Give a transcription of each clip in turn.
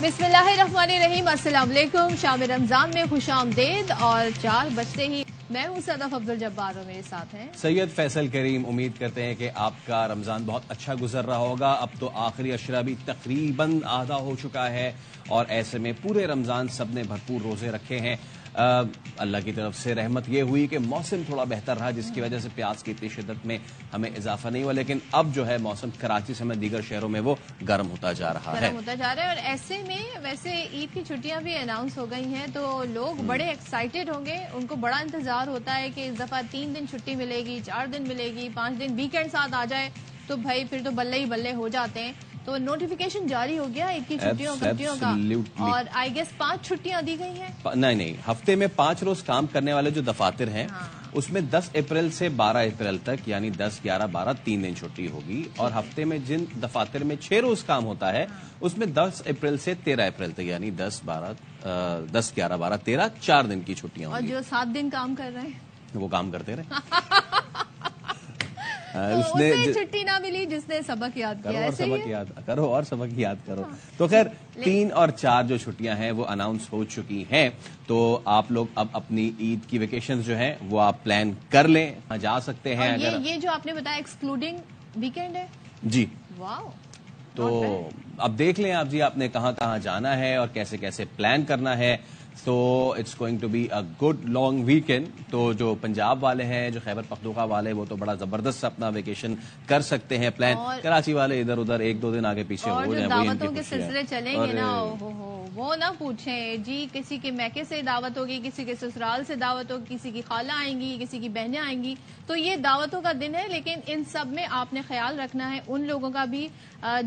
بسم اللہ الرحمن الرحیم، السلام علیکم۔ شام رمضان میں خوش آمدید، اور 4 بجتے ہی میں ہوں صدف عبد الجبار اور میرے ساتھ ہیں سید فیصل کریم۔ امید کرتے ہیں کہ آپ کا رمضان بہت اچھا گزر رہا ہوگا۔ اب تو آخری عشرہ بھی تقریباً آدھا ہو چکا ہے، اور ایسے میں پورے رمضان سب نے بھرپور روزے رکھے ہیں۔ اللہ کی طرف سے رحمت یہ ہوئی کہ موسم تھوڑا بہتر رہا، جس کی وجہ سے پیاس کی اتنی شدت میں ہمیں اضافہ نہیں ہوا، لیکن اب جو ہے موسم کراچی سمیت دیگر شہروں میں وہ گرم ہوتا جا رہا ہے۔ اور ایسے میں ویسے عید کی چھٹیاں بھی اناؤنس ہو گئی ہیں، تو لوگ بڑے ایکسائٹیڈ ہوں گے۔ ان کو بڑا انتظار ہوتا ہے کہ اس دفعہ 3 دن چھٹی ملے گی، 4 دن ملے گی، 5 دن ویکینڈ ساتھ آ جائے تو بھائی پھر تو بلے ہی بلے ہو جاتے ہیں۔ تو نوٹیفیکیشن جاری ہو گیا عید کی چھٹیوں کا، اور آئی گیس 5 چھٹیاں دی گئی ہیں۔ نہیں، ہفتے میں 5 روز کام کرنے والے جو دفاتر ہیں اس میں 10 اپریل سے 12 اپریل تک، یعنی 10، 11، 12 3 دن چھٹی ہوگی، اور ہفتے میں جن دفاتر میں 6 روز کام ہوتا ہے اس میں 10 اپریل سے 13 اپریل تک، یعنی 10، 11، 12، 13 4 دن کی چھٹیاں ہوں گی۔ اور جو 7 دن کام کر رہے ہیں وہ کام کرتے رہے۔ چھٹی نہ ملی جس نے سبق یاد کیا، اور سبق یاد کرو۔ تو خیر 3 اور 4 جو چھٹیاں ہیں وہ اناؤنس ہو چکی ہیں، تو آپ لوگ اب اپنی عید کی ویکیشن جو ہیں وہ آپ پلان کر لیں، جا سکتے ہیں۔ یہ جو آپ نے بتایا ایکسکلوڈنگ ویکینڈ ہے جی، واو۔ تو اب دیکھ لیں آپ آپ نے کہاں کہاں جانا ہے اور کیسے کیسے پلان کرنا ہے۔ تو it's going to be a good long weekend. تو جو پنجاب والے ہیں، جو خیبر پختونخوا والے، وہ تو بڑا زبردست اپنا ویکیشن کر سکتے ہیں پلان۔ کراچی والے ادھر ادھر 1-2 دن آگے پیچھے ہو جائیں، دعوتوں کے سلسلے چلیں گے نا، وہ نہ پوچھیں جی، کسی کے میکے سے دعوت ہوگی، کسی کے سسرال سے دعوت ہوگی، کسی کی خالہ آئیں گی، کسی کی بہنیں آئیں گی، تو یہ دعوتوں کا دن ہے۔ لیکن ان سب میں آپ نے خیال رکھنا ہے ان لوگوں کا بھی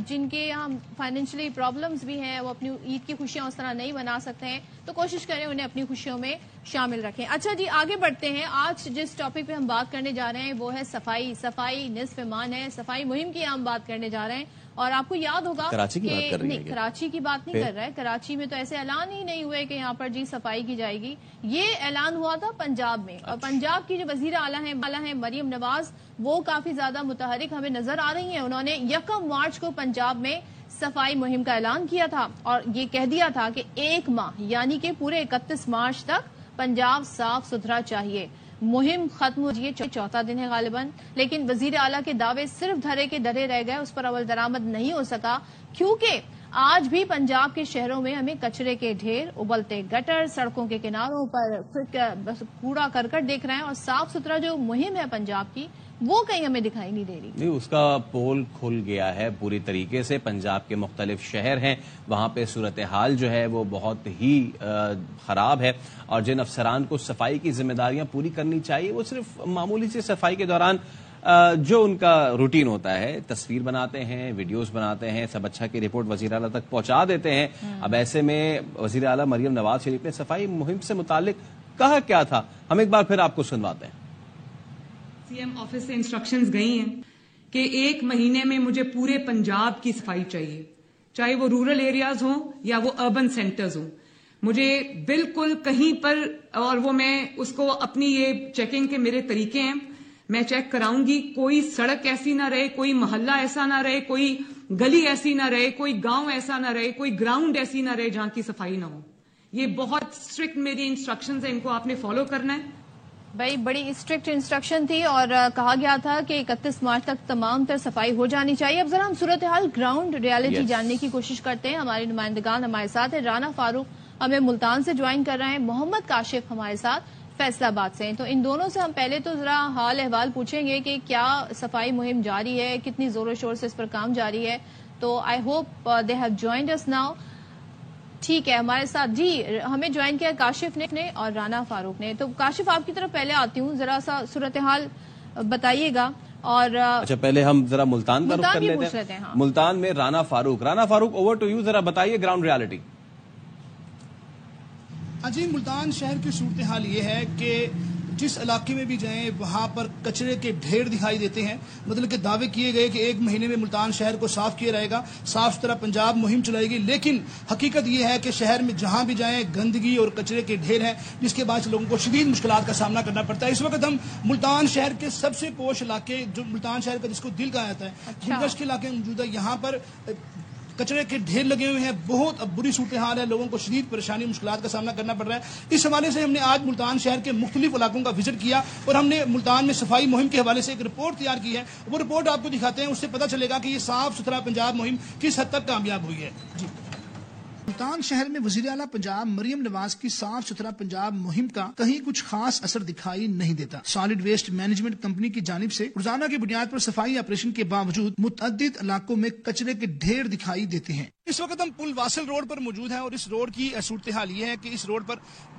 جن کے یہاں فائنینشلی پرابلمز بھی ہیں، وہ اپنی عید کی خوشیاں اس طرح نہیں منا سکتے ہیں، تو کوشش کریں انہیں اپنی خوشیوں میں شامل رکھیں۔ اچھا جی، آگے بڑھتے ہیں۔ آج جس ٹاپک پہ ہم بات کرنے جا رہے ہیں وہ ہے صفائی نصف ایمان ہے۔ صفائی مہم کی ہم بات کرنے جا رہے ہیں، اور آپ کو یاد ہوگا کراچی کی بات کر رہی ہیں؟ نہیں، کراچی کی بات نہیں کر رہا ہے۔ کراچی میں تو ایسے اعلان ہی نہیں ہوئے کہ یہاں پر جی صفائی کی جائے گی۔ یہ اعلان ہوا تھا پنجاب میں، اور پنجاب کی جو وزیر اعلیٰ ہیں مریم نواز، وہ کافی زیادہ متحرک ہمیں نظر آ رہی ہیں۔ انہوں نے 1 مارچ کو پنجاب میں صفائی مہم کا اعلان کیا تھا، اور یہ کہہ دیا تھا کہ 1 ماہ یعنی کہ پورے 31 مارچ تک پنجاب صاف ستھرا چاہیے۔ مہم ختم ہو جائے، 4تھا دن ہے غالباً، لیکن وزیر اعلیٰ کے دعوے صرف دھرے کے ڈرے رہ گئے، اس پر عمل درآمد نہیں ہو سکا، کیونکہ آج بھی پنجاب کے شہروں میں ہمیں کچرے کے ڈھیر، ابلتے گٹر، سڑکوں کے کناروں پر کوڑا کرکٹ دیکھ رہے ہیں، اور صاف ستھرا جو مہم ہے پنجاب کی وہ کہیں ہمیں دکھائی نہیں دے رہی۔ نہیں، اس کا پول کھل گیا ہے پوری طریقے سے۔ پنجاب کے مختلف شہر ہیں، وہاں پہ صورتحال جو ہے وہ بہت ہی خراب ہے، اور جن افسران کو صفائی کی ذمہ داریاں پوری کرنی چاہیے وہ صرف معمولی سی صفائی کے دوران جو ان کا روٹین ہوتا ہے، تصویر بناتے ہیں، ویڈیوز بناتے ہیں، سب اچھا کی رپورٹ وزیر اعلیٰ تک پہنچا دیتے ہیں۔ اب ایسے میں وزیر اعلیٰ مریم نواز شریف نے صفائی مہم سے متعلق کہا کیا تھا، ہم ایک بار پھر آپ کو سنواتے ہیں۔ سی ایم آفس سے انسٹرکشنز گئی ہیں کہ 1 مہینے میں مجھے پورے پنجاب کی صفائی چاہیے، چاہے وہ رورل ایریاز ہوں یا وہ اربن سینٹرز ہوں۔ مجھے بالکل کہیں پر، اور وہ میں اس کو اپنی یہ چیکنگ کے میرے طریقے ہیں، میں چیک کراؤں گی، کوئی سڑک ایسی نہ رہے، کوئی محلہ ایسا نہ رہے، کوئی گلی ایسی نہ رہے، کوئی گاؤں ایسا نہ رہے، کوئی گراؤنڈ ایسی نہ رہے جہاں کی صفائی نہ ہو۔ یہ بہت اسٹرکٹ میری انسٹرکشنز ہیں، ان کو آپ نے فالو کرنا ہے۔ بھائی بڑی اسٹرکٹ انسٹرکشن تھی، اور کہا گیا تھا کہ 31 مارچ تک تمام تر صفائی ہو جانی چاہیے۔ اب ذرا ہم صورتحال گراؤنڈ ریالٹی جاننے کی کوشش کرتے ہیں۔ ہمارے نمائندگان ہمارے ساتھ ہیں، رانا فاروق ہمیں ملتان سے جوائن کر رہے ہیں، محمد کاشف ہمارے ساتھ فیصل آباد سے ہیں۔ تو ان دونوں سے ہم پہلے تو ذرا حال احوال پوچھیں گے کہ کیا صفائی مہم جاری ہے، کتنی زور و شور سے اس پر کام جاری ہے۔ تو I hope they have joined us now. ٹھیک ہے، ہمارے ساتھ جی ہمیں جوائن کیا کاشف نے اور رانا فاروق نے۔ تو کاشف آپ کی طرف پہلے آتی ہوں، ذرا سا صورتحال بتائیے گا۔ اور اچھا، پہلے ہم ذرا ملتان کا رخ کر لیتے ہیں۔ ملتان میں رانا فاروق اوور ٹو یو، ذرا بتائیے گراؤنڈ ریالٹی۔ جی، ملتان شہر کی صورتحال یہ ہے کہ جس علاقے میں بھی جائیں وہاں پر کچرے کے ڈھیر دکھائی دیتے ہیں۔ مطلب کہ دعوے کیے گئے کہ 1 مہینے میں ملتان شہر کو صاف کیا جائے گا، صاف ستھرا پنجاب مہم چلائے گی، لیکن حقیقت یہ ہے کہ شہر میں جہاں بھی جائیں گندگی اور کچرے کے ڈھیر ہیں، جس کے باعث لوگوں کو شدید مشکلات کا سامنا کرنا پڑتا ہے۔ اس وقت ہم ملتان شہر کے سب سے پوش علاقے، جو ملتان شہر کا جس کو دل کہا جاتا ہے، گلگشت کے علاقے میں موجود ہے۔ یہاں پر कचरे के ढेर लगे हुए हैं, बहुत बुरी सूरत हाल है, लोगों को शदीद परेशानी मुश्किलात का सामना करना पड़ रहा है। इस हवाले से हमने आज मुल्तान शहर के मुख्तलिफ इलाकों का विजिट किया और हमने मुल्तान में सफाई मुहिम के हवाले से एक रिपोर्ट तैयार की है। वो रिपोर्ट आपको दिखाते हैं, उससे पता चलेगा कि ये साफ सुथरा पंजाब मुहिम किस हद तक कामयाब हुई है। जी, मुल्तान शहर में वजीर आला पंजाब मरियम नवाज की साफ सुथरा पंजाब मुहिम का कहीं कुछ खास असर दिखाई नहीं देता। सॉलिड वेस्ट मैनेजमेंट कंपनी की जानिब से रोजाना की बुनियाद पर सफाई ऑपरेशन के बावजूद मुतअद्दिद इलाकों में कचरे के ढेर दिखाई देते हैं। इस वक्त हम पुल वासिल रोड पर मौजूद हैं और इस रोड की सूरत हाल ये है कि इस रोड पर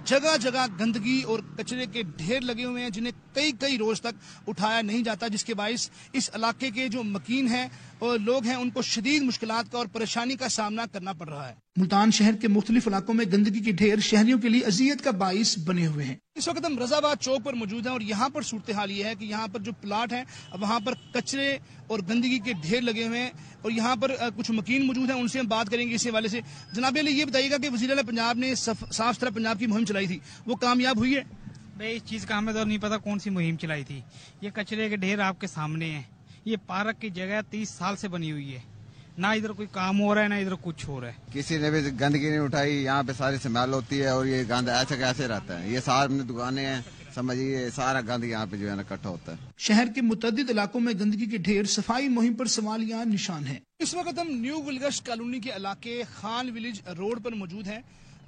जगह जगह गंदगी और कचरे के ढेर लगे हुए हैं, जिन्हें कई रोज तक उठाया नहीं जाता, जिसके बायस इस इलाके के जो मकीन हैं और लोग हैं उनको शदीद मुश्किलात का और परेशानी का सामना करना पड़ रहा है। मुल्तान शहर के मुख्तलिफ इलाकों में गंदगी के ढेर शहरियों के लिए अजियत का बाइस बने हुए हैं। इस वक्त हम रजाबाद चौक पर मौजूद हैं और यहाँ पर सूरत हाल ये है कि यहाँ पर जो प्लाट है वहाँ पर कचरे और गंदगी के ढेर लगे हुए हैं और यहाँ पर कुछ मकीन मौजूद हैं, उनसे हम बात करेंगे इस हवाले से। जनाब ये बताइएगा कि वज़ीर आला पंजाब ने साफ सुथरा पंजाब की मुहिम चलाई थी, वो कामयाब हुई है? भाई इस चीज का हमें तो नहीं पता कौन सी मुहिम चलाई थी। ये कचरे के ढेर आपके सामने हैं, ये पार्क की जगह 30 साल से बनी हुई है, ना इधर कोई काम हो रहा है ना इधर कुछ हो रहा है। किसी ने भी गंदगी नहीं उठाई, यहाँ पे सारी स्मेल होती है और ये गंद ऐसे कैसे रहता है। ये सारी दुकानें हैं, समझिए सारा गंद यहाँ पे जो है ना इकट्ठा होता है। शहर के मुतअद्दिद इलाकों में गंदगी के ढेर सफाई मुहिम पर सवालिया निशान है। इस वक्त हम न्यू गुलगश्त कॉलोनी के इलाके खान विलेज रोड पर मौजूद हैं।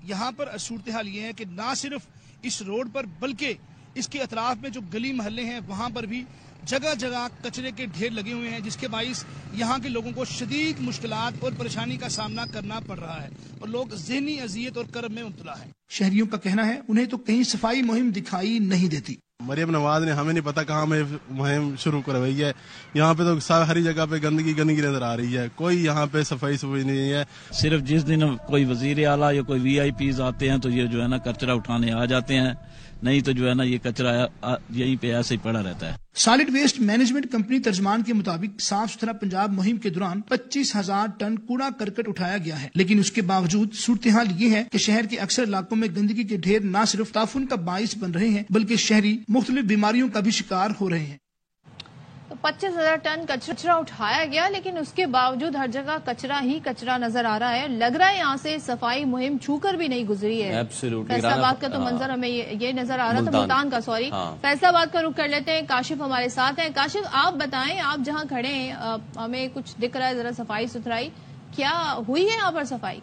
यहाँ पर सूरत हाल ये है कि ना सिर्फ इस रोड पर बल्कि इसके अतराफ में जो गली महल्ले हैं वहाँ पर भी जगह जगह कचरे के ढेर लगे हुए हैं, जिसके बाइस यहाँ के लोगों को शदीद मुश्किलात और परेशानी का सामना करना पड़ रहा है और लोग ज़हनी अजियत और कर्ब में मुब्तला है। शहरियों का कहना है उन्हें तो कहीं सफाई मुहिम दिखाई नहीं देती। मरियम नवाज ने हमें नहीं पता कहाँ में मुहिम शुरू करवाई है। यहाँ पे तो हरी जगह पे गंदगी नजर आ रही है, कोई यहाँ पे सफाई नहीं है। सिर्फ जिस दिन कोई वजीर आला या कोई VIPs आते हैं तो ये जो है ना कचरा उठाने आ जाते हैं, नहीं तो जो है ना ये कचरा यहीं पे ऐसे ही पड़ा रहता है। सॉलिड वेस्ट मैनेजमेंट कंपनी तर्जमान के मुताबिक साफ सुथरा पंजाब मुहिम के दौरान 25,000 टन कूड़ा करकट उठाया गया है, लेकिन उसके बावजूद सूरत हाल ये है कि शहर के अक्सर इलाकों में गंदगी के ढेर न सिर्फ ताफुन का बाइस बन रहे हैं बल्कि शहरी मुख्तलिफ बीमारियों का भी शिकार हो रहे हैं। 25,000 टन कचरा उठाया गया, लेकिन उसके बावजूद हर जगह कचरा ही कचरा नजर आ रहा है। लग रहा है यहाँ से सफाई मुहिम छूकर भी नहीं गुजरी है। फैसलाबाद का तो मंजर हमें ये नजर आ रहा था, मुल्तान का सॉरी। फैसलाबाद का रुख कर लेते हैं, काशिफ हमारे साथ हैं। काशिफ आप बताएं, आप जहाँ खड़े हैं हमें कुछ दिख रहा है जरा सफाई सुथराई क्या हुई है यहाँ पर सफाई?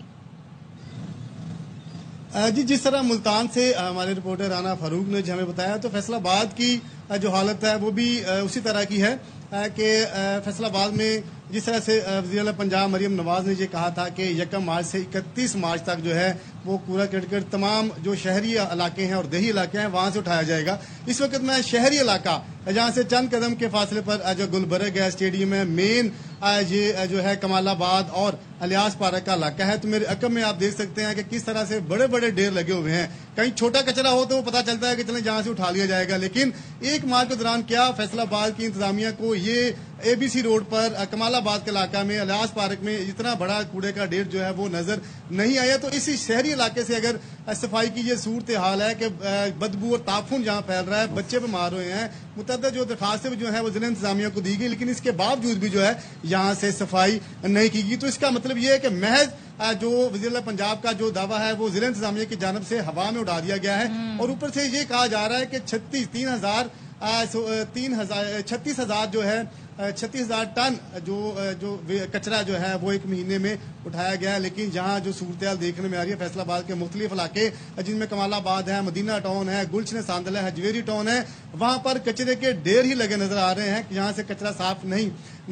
जी जिस तरह मुल्तान से हमारे रिपोर्टर राना फारूक ने हमें बताया तो फैसलाबाद की जो हालत है वो भी उसी तरह की है कि फैसलाबाद में जिस तरह से वज़ीर आला पंजाब मरियम नवाज ने ये कहा था कि 1 मार्च से 31 मार्च तक जो है वो कूड़ा करकट तमाम जो शहरी इलाके हैं और देही इलाके हैं वहाँ से उठाया जाएगा। इस वक्त मैं शहरी इलाका जहाँ से चंद कदम के फासले पर जो गुलबर्ग है स्टेडियम है, मेन ये जो है कमालाबाद और अलियास पार्क का इलाका है, तो मेरे अकब में आप देख सकते हैं कि किस तरह से बड़े बड़े ढेर लगे हुए हैं। कहीं छोटा कचरा हो तो वो पता चलता है कि चलें जहाँ से उठा लिया जाएगा, लेकिन 1 मार्च के दौरान क्या फैसलाबाद की इंतजामिया को ये ABC रोड पर कमालाबाद के इलाका में अलियास पार्क में इतना बड़ा कूड़े का ढेर जो है वो नजर नहीं आया। तो इसी शहरी इलाके से अगर सफाई की ये सूरत हाल है कि बदबू और ताफुन जहाँ फैल रहा है, बच्चे बीमार हुए हैं, मुतअद्दिद जो दरखास्तें जो है वो जिला इंतजामिया को दी गई, लेकिन इसके बावजूद भी जो है यहाँ से सफाई नहीं की गई। तो इसका मतलब ये है कि महज जो वज़ीर आला पंजाब का जो दावा है वो जिला इंतजामिया की जानब से हवा में उड़ा दिया गया है और ऊपर से ये कहा जा रहा है कि 36,000 जो है 36,000 टन जो कचरा जो है वो 1 महीने में उठाया गया है। लेकिन जहाँ जो सूरत देखने में आ रही है फैसलाबाद के मुख्तलिफ इलाके जिनमें कमालाबाद है, मदीना टाउन है, गुलशन सांदल है, हजवेरी टाउन है, वहाँ पर कचरे के ढेर ही लगे नजर आ रहे हैं कि यहाँ से कचरा साफ नहीं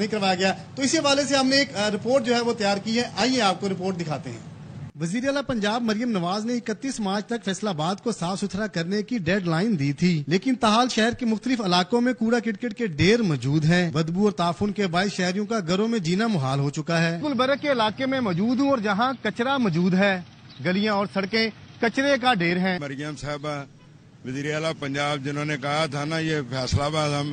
करवाया गया। तो इसी हवाले से हमने एक रिपोर्ट जो है वो तैयार की है, आइए आपको रिपोर्ट दिखाते हैं। वज़ीर आला पंजाब मरियम नवाज ने 31 मार्च तक फैसलाबाद को साफ सुथरा करने की डेडलाइन दी थी, लेकिन ताहाल शहर के मुख्तलिफ इलाकों में कूड़ा किटकिट के ढेर मौजूद हैं। बदबू और ताफुन के बायस शहरियों का घरों में जीना मुहाल हो चुका है। गुलबर्ग के इलाके में मौजूद हूँ और जहाँ कचरा मौजूद है, गलियाँ और सड़कें कचरे का ढेर है। मरियम साहबा वज़ीर आला पंजाब जिन्होंने कहा था ना ये फैसलाबाद हम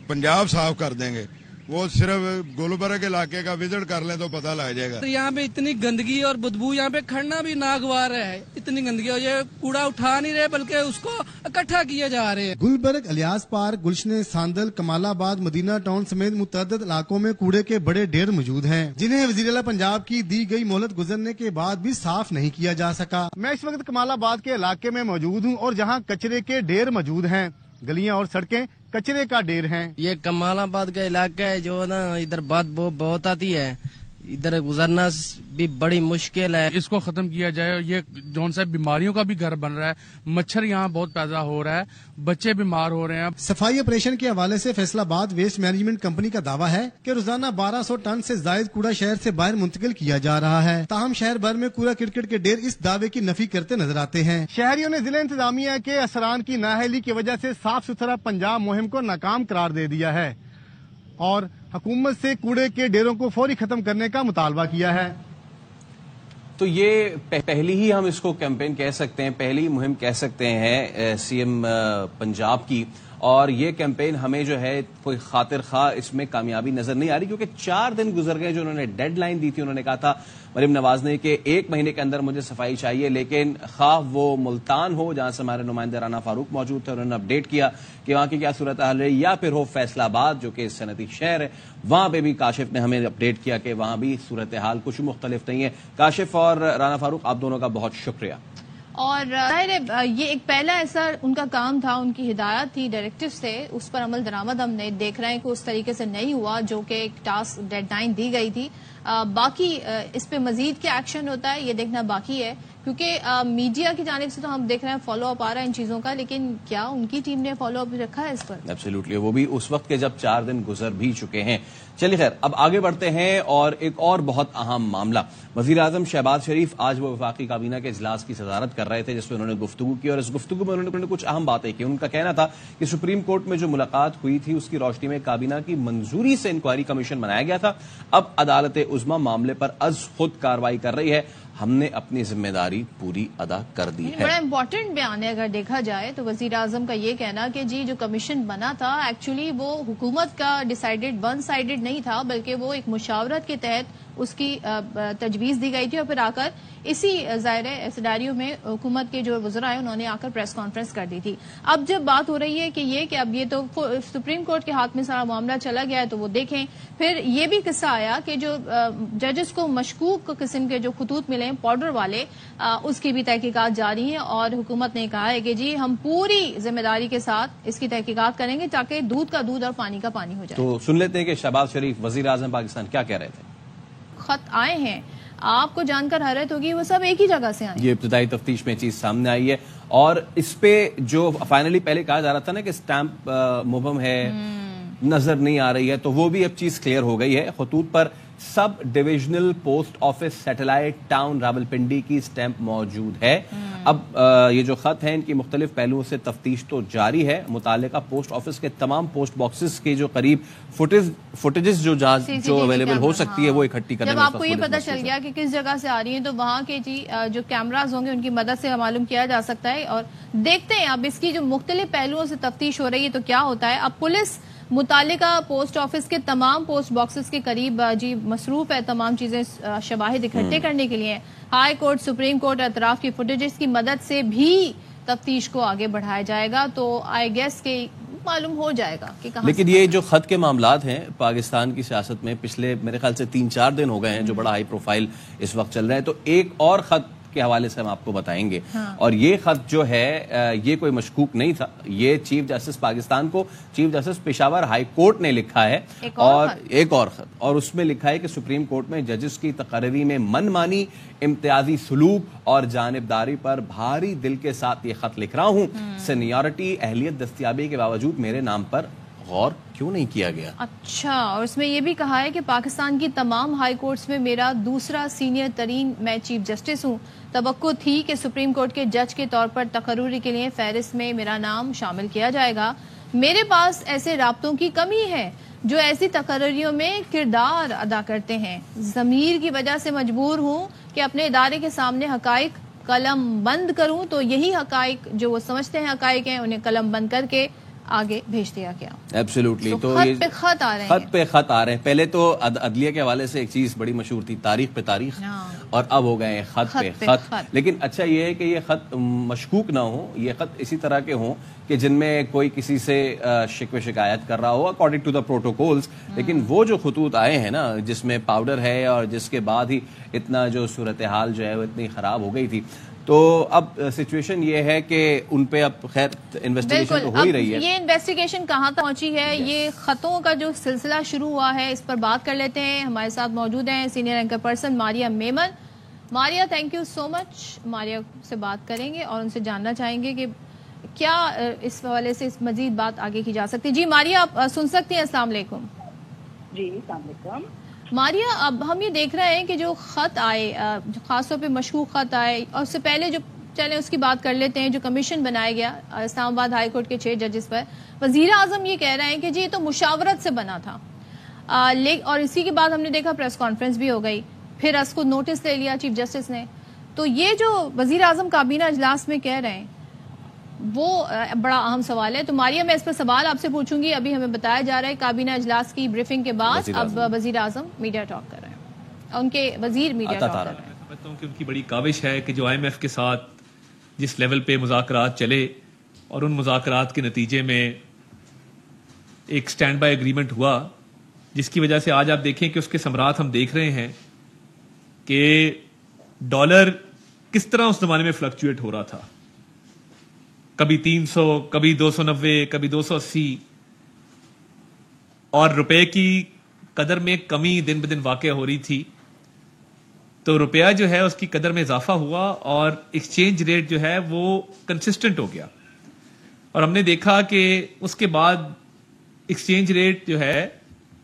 पंजाब साफ कर देंगे, वो सिर्फ गुलबर्ग इलाके का विजिट कर लें तो पता लग जाएगा। तो यहाँ पे इतनी गंदगी और बदबू, यहाँ पे खड़ना भी नागवार है, इतनी गंदगी, और ये कूड़ा उठा नहीं रहे बल्कि उसको इकट्ठा किए जा रहे हैं। गुलबर्ग, अलियास पार्क, गुलशन, सांदल, कमालाबाद, मदीना टाउन समेत मुतअद्दिद इलाकों में कूड़े के बड़े ढेर मौजूद हैं, जिन्हें वज़ीर आला पंजाब की दी गई मोहलत गुजरने के बाद भी साफ नहीं किया जा सका। मैं इस वक्त कमालाबाद के इलाके में मौजूद हूँ और जहाँ कचरे के ढेर मौजूद हैं, गलियाँ और सड़कें कचरे का ढेर हैं। ये कमालाबाद का इलाका है जो ना, इधर बदबू बहुत आती है, इधर गुजरना भी बड़ी मुश्किल है। इसको खत्म किया जाए। ये जौन सा बीमारियों का भी घर बन रहा है, मच्छर यहाँ बहुत पैदा हो रहा है, बच्चे बीमार हो रहे हैं। सफाई ऑपरेशन के हवाले से फैसलाबाद वेस्ट मैनेजमेंट कंपनी का दावा है कि रोजाना 1200 टन से जायद कूड़ा शहर से बाहर मुंतकिल किया जा रहा है। ताहम शहर भर में कूड़ा किरकट के ढेर इस दावे की नफी करते नजर आते हैं। शहरियों ने जिला इंतजामिया के असरान की नाअहली की वजह से साफ सुथरा पंजाब मुहिम को नाकाम करार दे दिया है और हुकूमत से कूड़े के ढेरों को फौरी खत्म करने का मुतालबा किया है। तो ये पहली ही हम इसको कैंपेन कह सकते हैं, पहली मुहिम कह सकते हैं सीएम पंजाब की, और ये कैंपेन हमें जो है कोई खातिर खा इसमें कामयाबी नजर नहीं आ रही, क्योंकि 4 दिन गुजर गए जो उन्होंने डेडलाइन दी थी। उन्होंने कहा था मरीम नवाज ने कि 1 महीने के अंदर मुझे सफाई चाहिए, लेकिन खा वो मुल्तान हो जहां से हमारे नुमाइंदे राना फारूक मौजूद थे, उन्होंने अपडेट किया कि वहां की क्या सूरत हाल रही, या फिर हो फैसलाबाद जो कि सनती शहर है, वहां पे भी काशिफ ने हमें अपडेट किया कि वहां भी सूरत हाल कुछ मुख्तलिफ नहीं है। काशिफ और राना फारूक, आप दोनों का बहुत शुक्रिया। और जाहिर है ये एक पहला ऐसा उनका काम था, उनकी हिदायत थी, डायरेक्टिव्स थे, उस पर अमल दरामद हम देख रहे हैं कि उस तरीके से नहीं हुआ जो कि एक टास्क डेडलाइन दी गई थी। बाकी इस पे मजीद क्या एक्शन होता है ये देखना बाकी है, क्योंकि मीडिया की जानिब से तो हम देख रहे हैं फॉलो अप आ रहा है इन चीजों का, लेकिन क्या उनकी टीम ने फॉलो अप रखा है इस पर? एब्सोल्युटली, वो भी उस वक्त के जब 4 दिन गुजर भी चुके हैं। चलिए खैर, अब आगे बढ़ते हैं और एक और बहुत अहम मामला। वजीर आजम शहबाज शरीफ आज वो वफाकी काबीना के इजलास की सदारत कर रहे थे जिसमें उन्होंने गुफ्तगू की, और इस गुफ्तगू में उन्होंने कुछ अहम बातें की। उनका कहना था कि सुप्रीम कोर्ट में जो मुलाकात हुई थी उसकी रोशनी में काबीना की मंजूरी से इंक्वायरी कमीशन बनाया गया था। अब अदालत उज़्मा मामले पर अज खुद कार्रवाई कर रही है, हमने अपनी जिम्मेदारी पूरी अदा कर दी है। बड़ा इंपॉर्टेंट बयान है अगर देखा जाए तो वजीर आजम का ये कहना कि जी जो कमीशन बना था एक्चुअली वो हुकूमत का डिसाइडेड वन साइडेड नहीं था, बल्कि वो एक मुशावरत के तहत उसकी तजवीज दी गई थी, और फिर आकर इसी ज़ाहिर है सिनेरियो में हुकूमत के जो वज़रा है उन्होंने आकर प्रेस कॉन्फ्रेंस कर दी थी। अब जब बात हो रही है कि अब ये तो सुप्रीम कोर्ट के हाथ में सारा मामला चला गया है, तो वो देखें। फिर ये भी किस्सा आया कि जो जजेस को मशकूक किस्म के जो खतूत मिले हैं पाउडर वाले, उसकी भी तहकीकात जारी है, और हुकूमत ने कहा है कि जी हम पूरी जिम्मेदारी के साथ इसकी तहकीकात करेंगे ताकि दूध का दूध और पानी का पानी हो जाए। तो सुन लेते हैं कि शहबाज शरीफ वजीर आजम पाकिस्तान क्या कह रहे थे। खत आए हैं, आपको जानकर हैरत होगी, वो सब एक ही जगह से आए। ये इब्तिदाई तफ्तीश में चीज सामने आई है, और इस पे जो फाइनली पहले कहा जा रहा था ना कि स्टैंप मुबहम है, नजर नहीं आ रही है, तो वो भी अब चीज क्लियर हो गई है। खतूत पर sub divisional post office satellite town Rawalpindi की स्टैंप मौजूद है। अब ये जो खत है इनकी मुख्तलिफ पहलुओं से तफ्तीश तो जारी है। मुतालिका पोस्ट ऑफिस के तमाम पोस्ट बॉक्सेस के जो करीब फुटेजेस जो अवेलेबल हो सकती है वो इकट्ठी करने जब आपको ये पता चल गया कि किस जगह से आ रही है, तो वहाँ के जी जो कैमराज होंगे उनकी मदद से मालूम किया जा सकता है। और देखते हैं अब इसकी जो मुख्तलिफ पहलुओं से तफ्तीश हो रही है तो क्या होता है। अब पुलिस मुतालिका पोस्ट ऑफिस के तमाम पोस्ट बॉक्सेस के करीब जी मसरूफ है, तमाम चीजें शवाहिद इकट्ठे करने के लिए। हाई कोर्ट, सुप्रीम कोर्ट, अतराफ की फुटेजेस की मदद से भी तफ्तीश को आगे बढ़ाया जाएगा, तो आई गेस के मालूम हो जाएगा कि कहां। लेकिन ये जो खत के मामलात हैं पाकिस्तान की सियासत में पिछले मेरे ख्याल से 3-4 दिन हो गए हैं जो बड़ा हाई प्रोफाइल इस वक्त चल रहा है, तो एक और खत के हवाले से हम आपको बताएंगे। हाँ। और ये खत जो है ये कोई मशकूक नहीं था, ये चीफ जस्टिस पाकिस्तान को chief justice Peshawar high court ने लिखा है। एक और खत, और उसमें लिखा है कि सुप्रीम कोर्ट में जजेस की तकरीरी में मनमानी, इम्तियाजी सलूक और जानिबदारी पर भारी दिल के साथ ये खत लिख रहा हूँ। सीनियरिटी, अहलियत दस्तियाबी के बावजूद मेरे नाम पर गौर क्यों नहीं किया गया। अच्छा, और इसमें यह भी कहा है कि पाकिस्तान की तमाम हाई कोर्ट्स में मेरा दूसरा सीनियर तरीन मैं चीफ जस्टिस हूँ। तवक्को थी कि सुप्रीम कोर्ट के जज के तौर पर तकर्रुरी के लिए फहरिस्त में मेरा नाम शामिल किया जाएगा। मेरे पास ऐसे राब्तों की कमी है जो ऐसी तकर्रियों में किरदार अदा करते हैं। ज़मीर की वजह से मजबूर हूँ कि अपने इदारे के सामने हकाइक कलम बंद करूँ, तो यही हकाइक जो वो समझते हैं हकाइक हैं उन्हें कलम बंद करके آگے بھیج دیا گیا. ایبسلیوٹلی. تو خط پہ خط آ رہے ہیں, خط پہ خط آ رہے ہیں. پہلے تو عدلیہ کے حوالے سے ایک چیز بڑی مشہور تھی, تاریخ پہ تاریخ, اور اب ہو گئے خط پہ خط. لیکن اچھا یہ ہے کہ یہ خط مشکوک نہ ہو, یہ خط اسی طرح کے ہوں کہ جن میں کوئی کسی سے شکوے شکایت کر رہا ہو اکارڈنگ ٹو دا پروٹوکولز. لیکن وہ جو خطوط آئے ہیں نا جس میں پاؤڈر ہے اور جس کے بعد ہی اتنا جو صورتحال جو ہے وہ اتنی خراب ہو گئی تھی, تو اب سچویشن یہ ہے کہ ان پہ اب خیر انویسٹیگیشن تو ہو ہی رہی ہے. یہ انویسٹیگیشن کہاں تک پہنچی ہے, یہ خطوں کا جو سلسلہ شروع ہوا ہے اس پر بات کر لیتے ہیں. ہمارے ساتھ موجود ہیں senior anchor person Maria Memon. Maria, thank you so much. Maria سے بات کریں گے اور ان سے جاننا چاہیں گے کہ کیا اس حوالے سے مزید بات آگے کی جا سکتی. جی ماریہ, آپ سن سکتی ہیں. السلام علیکم. جی السلام علیکم. ماریہ, اب ہم یہ دیکھ رہے ہیں کہ جو خط آئے, خاص طور پہ مشکوک خط آئے, اور اس سے پہلے جو چلیں اس کی بات کر لیتے ہیں, جو کمیشن بنایا گیا اسلام آباد ہائی کورٹ کے 6 ججز پر, وزیر اعظم یہ کہہ رہے ہیں کہ جی یہ تو مشاورت سے بنا تھا, اور اسی کے بعد ہم نے دیکھا پریس کانفرنس بھی ہو گئی, پھر اس کو نوٹس لے لیا چیف جسٹس نے. تو یہ جو وزیر اعظم کابینہ اجلاس میں کہہ رہے ہیں وہ بڑا اہم سوال ہے. تو ماریہ, میں اس پر سوال آپ سے پوچھوں گی. ابھی ہمیں بتایا جا رہا ہے کابینہ اجلاس کی بریفنگ کے بعد اب وزیر اعظم میڈیا ٹاک کر رہے ہیں, ان کے وزیر میڈیا ٹاک کر رہے ہیں. میں سمجھتا ہوں کہ ان کی بڑی کاوش ہے کہ جو IMF کے ساتھ جس لیول پہ مذاکرات چلے اور ان مذاکرات کے نتیجے میں ایک سٹینڈ بائی ایگریمنٹ ہوا, جس کی وجہ سے آج آپ دیکھیں کہ اس کے ثمرات ہم دیکھ رہے ہیں کہ ڈالر کس طرح اس زمانے میں فلکچویٹ ہو رہا تھا, کبھی 300, کبھی 290, کبھی 280, اور روپے کی قدر میں کمی دن بدن واقع ہو رہی تھی. تو روپیہ جو ہے اس کی قدر میں اضافہ ہوا اور ایکسچینج ریٹ جو ہے وہ کنسسٹنٹ ہو گیا, اور ہم نے دیکھا کہ اس کے بعد ایکسچینج ریٹ جو ہے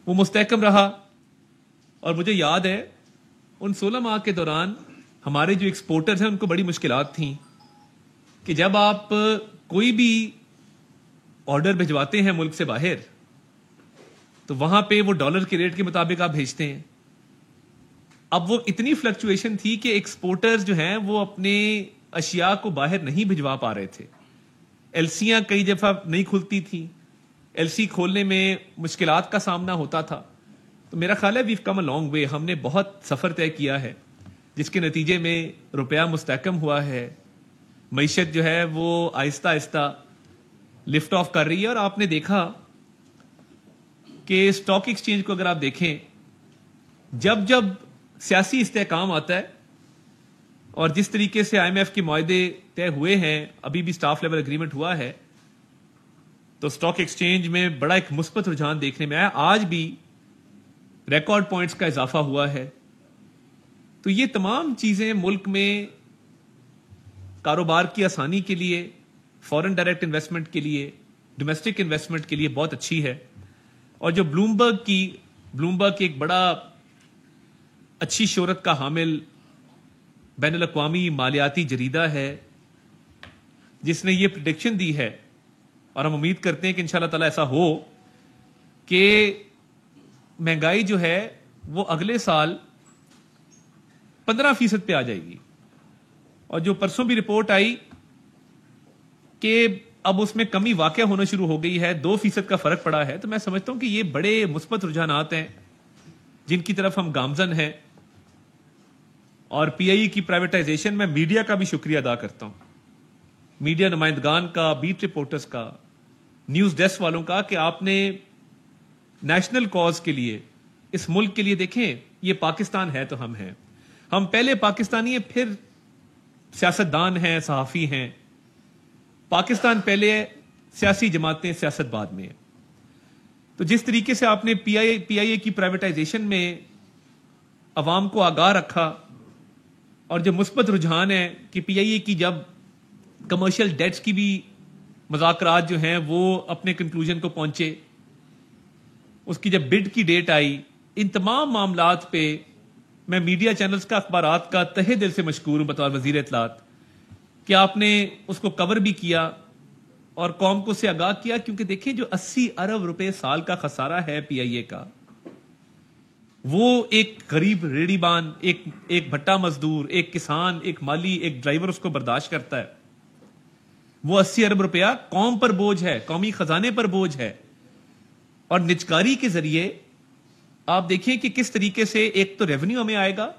وہ مستحکم رہا. اور مجھے یاد ہے ان 16 ماہ کے دوران ہمارے جو ایکسپورٹرز ہیں ان کو بڑی مشکلات تھیں کہ جب آپ کوئی بھی آرڈر بھجواتے ہیں ملک سے باہر تو وہاں پہ وہ ڈالر کے ریٹ کے مطابق آپ بھیجتے ہیں. اب وہ اتنی فلکچویشن تھی کہ ایکسپورٹرز جو ہیں وہ اپنے اشیاء کو باہر نہیں بھجوا پا رہے تھے. ایلسیاں کئی دفعہ نہیں کھلتی تھیں, ایلسی کھولنے میں مشکلات کا سامنا ہوتا تھا. تو میرا خیال ہے we've come a long way, ہم نے بہت سفر طے کیا ہے جس کے نتیجے میں روپیہ مستحکم ہوا ہے, معیشت جو ہے وہ آہستہ آہستہ لفٹ آف کر رہی ہے. اور آپ نے دیکھا کہ اسٹاک ایکسچینج کو اگر آپ دیکھیں, جب جب سیاسی استحکام آتا ہے اور جس طریقے سے IMF کے معاہدے طے ہوئے ہیں, ابھی بھی سٹاف لیول اگریمنٹ ہوا ہے, تو اسٹاک ایکسچینج میں بڑا ایک مثبت رجحان دیکھنے میں آیا. آج بھی ریکارڈ پوائنٹس کا اضافہ ہوا ہے. تو یہ تمام چیزیں ملک میں کاروبار کی آسانی کے لیے, فورن ڈائریکٹ انویسٹمنٹ کے لیے, ڈومیسٹک انویسٹمنٹ کے لیے بہت اچھی ہے. اور جو بلومبرگ ایک بڑا اچھی شہرت کا حامل بین الاقوامی مالیاتی جریدہ ہے جس نے یہ پریڈکشن دی ہے, اور ہم امید کرتے ہیں کہ انشاءاللہ تعالی ایسا ہو کہ مہنگائی جو ہے وہ اگلے سال 15% پہ آ جائے گی. اور جو پرسوں بھی رپورٹ آئی کہ اب اس میں کمی واقع ہونا شروع ہو گئی ہے, 2% کا فرق پڑا ہے. تو میں سمجھتا ہوں کہ یہ بڑے مثبت رجحانات ہیں جن کی طرف ہم گامزن ہیں. اور PIE کی پرائیویٹائزیشن میں میڈیا کا بھی شکریہ ادا کرتا ہوں, میڈیا نمائندگان کا, بیٹ رپورٹرز کا, نیوز ڈیسک والوں کا, کہ آپ نے نیشنل کاز کے لیے, اس ملک کے لیے, دیکھیں یہ پاکستان ہے تو ہم ہیں, ہم پہلے پاکستانی ہیں, پھر سیاستدان ہیں, صحافی ہیں. پاکستان پہلے, سیاسی جماعتیں, سیاست بعد میں. تو جس طریقے سے آپ نے PIE کی پرائیویٹائزیشن میں عوام کو آگاہ رکھا, اور جو مثبت رجحان ہے کہ PIE کی جب کمرشل ڈیٹس کی بھی مذاکرات جو ہیں وہ اپنے کنکلوژن کو پہنچے, اس کی جب بڈ کی ڈیٹ آئی, ان تمام معاملات پہ میں میڈیا چینلز کا, اخبارات کا تہہ دل سے مشکور ہوں بطور وزیر اطلاعات کہ آپ نے اس کو کور بھی کیا اور قوم کو سے آگاہ کیا. کیونکہ دیکھیں جو 80 ارب روپے سال کا خسارہ ہے PIE کا, وہ ایک غریب ریڑھی بان, ایک بھٹا مزدور, ایک کسان, ایک مالی, ایک ڈرائیور اس کو برداشت کرتا ہے. वो 80 अरब रुपया कौम पर बोझ है, कौमी खजाने पर बोझ है। और निजकारी के जरिए आप देखिए कि किस तरीके से एक तो रेवेन्यू हमें आएगा